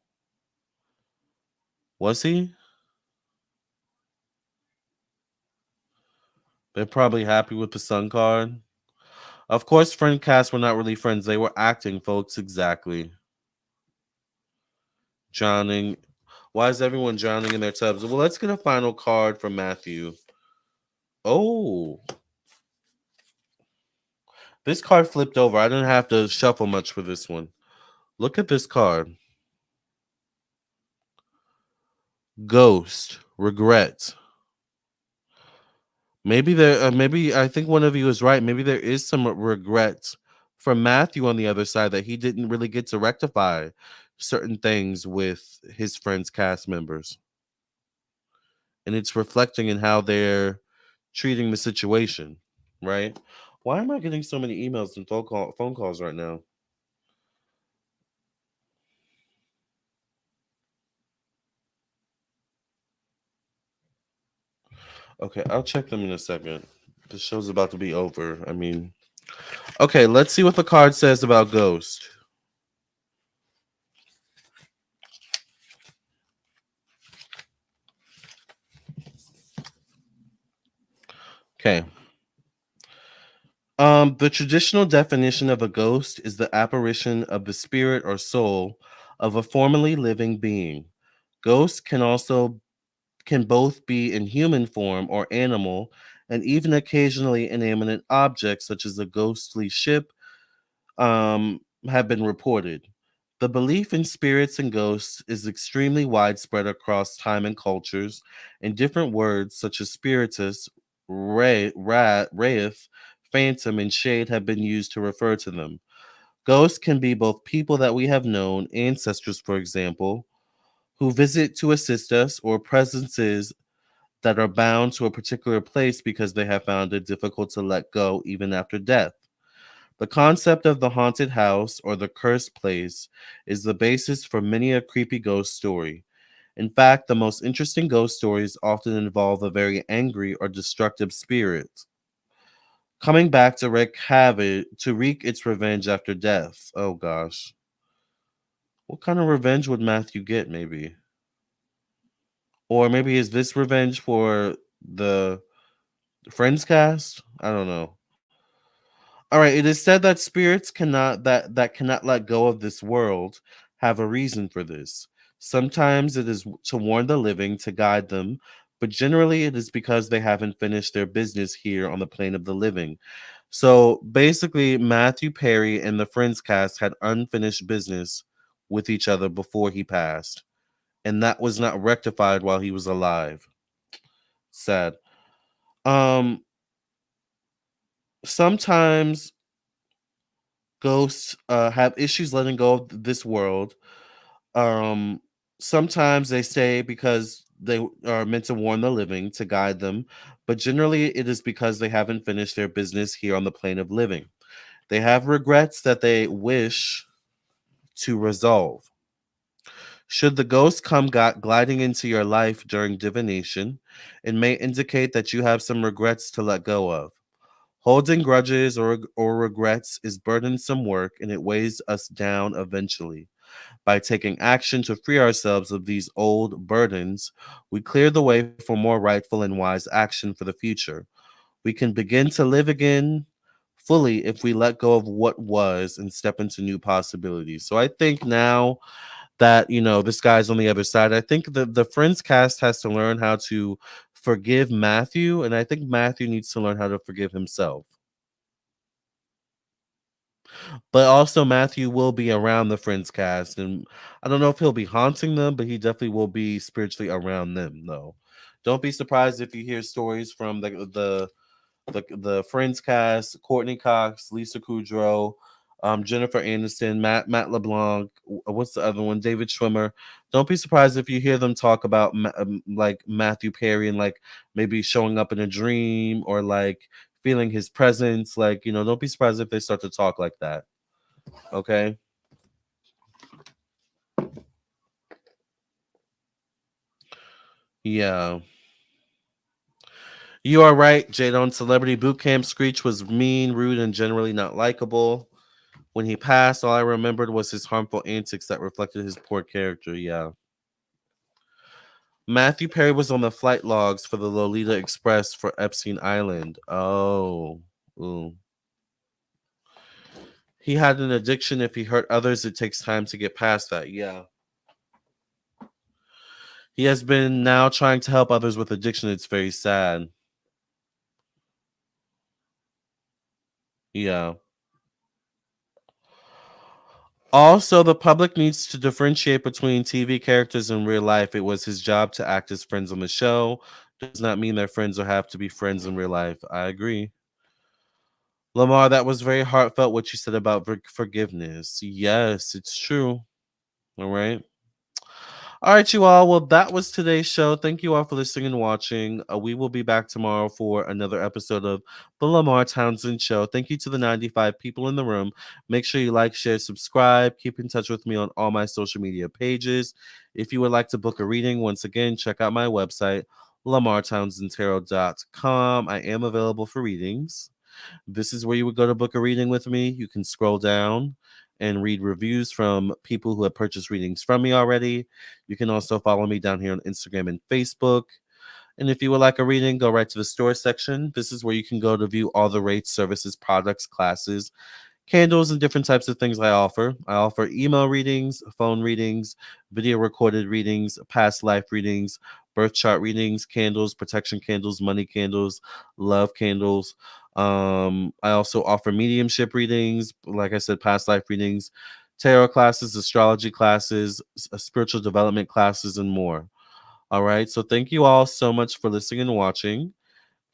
Was he? They're probably happy with the Sun card. Of course, friend cast were not really friends. They were acting, folks. Exactly. Drowning. Why is everyone drowning in their tubs? Well, let's get a final card from Matthew. Oh, this card flipped over. I didn't have to shuffle much for this one. Look at this card. Ghost. Regret. Maybe I think one of you is right. Maybe there is some regret from Matthew on the other side that he didn't really get to rectify certain things with his friends' cast members. And it's reflecting in how they're treating the situation, right? Why am I getting so many emails and phone calls right now? Okay, I'll check them in a second. The show's about to be over. I mean, okay, let's see what the card says about Ghost. Okay. The traditional definition of a ghost is the apparition of the spirit or soul of a formerly living being. Ghosts can both be in human form or animal, and even occasionally inanimate objects such as a ghostly ship have been reported. The belief in spirits and ghosts is extremely widespread across time and cultures, and different words such as spiritus, wraith, phantom, and shade have been used to refer to them. Ghosts can be both people that we have known, ancestors, for example, who visit to assist us, or presences that are bound to a particular place because they have found it difficult to let go even after death. The concept of the haunted house or the cursed place is the basis for many a creepy ghost story. In fact, the most interesting ghost stories often involve a very angry or destructive spirit coming back to wreak its revenge after death. Oh gosh. What kind of revenge would Matthew get, maybe? Or maybe is this revenge for the Friends cast? I don't know. All right, it is said that spirits that cannot let go of this world have a reason for this. Sometimes it is to warn the living, to guide them, but generally it is because they haven't finished their business here on the plane of the living. So basically, Matthew Perry and the Friends cast had unfinished business with each other before he passed, and that was not rectified while he was alive. Sad. Um, Sometimes ghosts have issues letting go of this world. Um, Sometimes they stay because they are meant to warn the living, to guide them, but generally it is because they haven't finished their business here on the plane of living. They have regrets that they wish to resolve. Should the ghost come gliding into your life during divination, it may indicate that you have some regrets to let go of. Holding grudges or regrets is burdensome work, and it weighs us down eventually. By taking action to free ourselves of these old burdens, we clear the way for more rightful and wise action for the future. We can begin to live again fully if we let go of what was and step into new possibilities. So I think now that, this guy's on the other side, I think the Friends cast has to learn how to forgive Matthew, and I think Matthew needs to learn how to forgive himself. But also Matthew will be around the Friends cast, and I don't know if he'll be haunting them, but he definitely will be spiritually around them, though. Don't be surprised if you hear stories from the Friends cast: Courtney Cox, Lisa Kudrow, Jennifer Aniston, Matt LeBlanc. What's the other one? David Schwimmer. Don't be surprised if you hear them talk about like Matthew Perry, and like maybe showing up in a dream, or like feeling his presence. Like, don't be surprised if they start to talk like that. Okay. Yeah. You are right, Jadon. Celebrity Boot Camp Screech was mean, rude, and generally not likable. When he passed, all I remembered was his harmful antics that reflected his poor character. Yeah. Matthew Perry was on the flight logs for the Lolita Express for Epstein Island. Oh. Ooh. He had an addiction. If he hurt others, it takes time to get past that. Yeah. He has been now trying to help others with addiction. It's very sad. Yeah. Also, the public needs to differentiate between TV characters and real life. It was his job to act as friends on the show. Does not mean they're friends or have to be friends in real life. I agree. Lamar, that was very heartfelt what you said about forgiveness. Yes, it's true. All right. All right, you all. Well, that was today's show. Thank you all for listening and watching. We will be back tomorrow for another episode of the Lamarr Townsend Show. Thank you to the 95 people in the room. Make sure you like, share, subscribe. Keep in touch with me on all my social media pages. If you would like to book a reading, once again, check out my website, lamartownsendtarot.com. I am available for readings. This is where you would go to book a reading with me. You can scroll down and read reviews from people who have purchased readings from me already. You can also follow me down here on Instagram and Facebook. And if you would like a reading, go right to the store section. This is where you can go to view all the rates, services, products, classes, candles, and different types of things I offer. I offer email readings, phone readings, video recorded readings, past life readings, birth chart readings, candles, protection candles, money candles, love candles. I also offer mediumship readings, like I said, past life readings, tarot classes, astrology classes, spiritual development classes, and more. All right. So thank you all so much for listening and watching.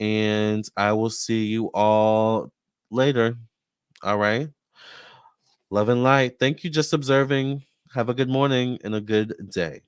And I will see you all later. All right. Love and light. Thank you. Just observing. Have a good morning and a good day.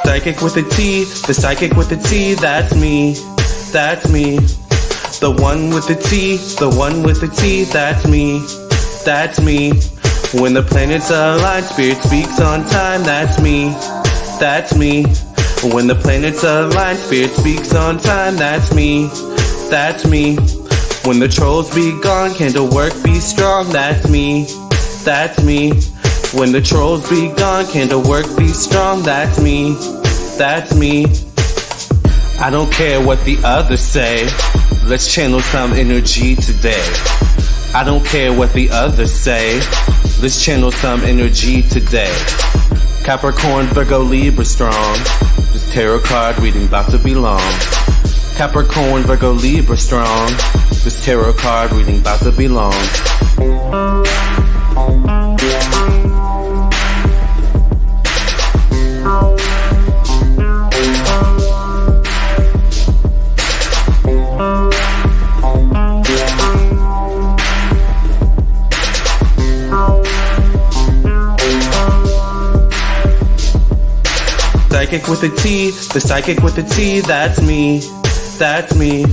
Psychic with a T, the psychic with the T, that's me. That's me. The one with the T, the one with the T, that's me. That's me. When the planets align, spirit speaks on time, that's me. That's me. When the planets align, spirit speaks on time, that's me. That's me. When the trolls be gone, candle work be strong, that's me. That's me. When the trolls be gone, candle work be strong, that's me. That's me. I don't care what the others say. Let's channel some energy today. I don't care what the others say. Let's channel some energy today. Capricorn, Virgo, Libra strong. This tarot card reading about to be long. Capricorn, Virgo, Libra strong. This tarot card reading about to be long. Psychic with a T, the psychic with a T, that's me. That's me.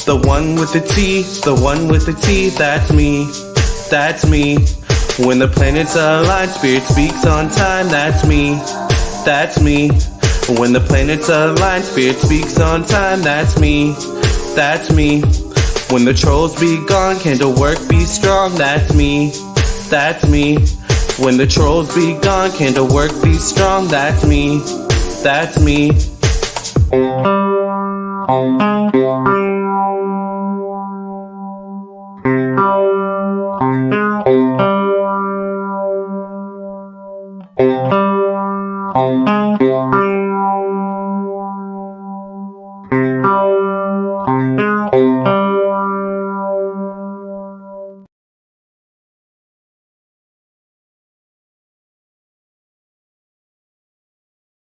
The one with the T, the one with the T, that's me. That's me. When the planets align, spirit speaks on time, that's me. That's me. When the planets align, spirit speaks on time, that's me. That's me. When the trolls be gone, candle work be strong, that's me. That's me. When the trolls be gone, candle work be strong, that's me. That's me.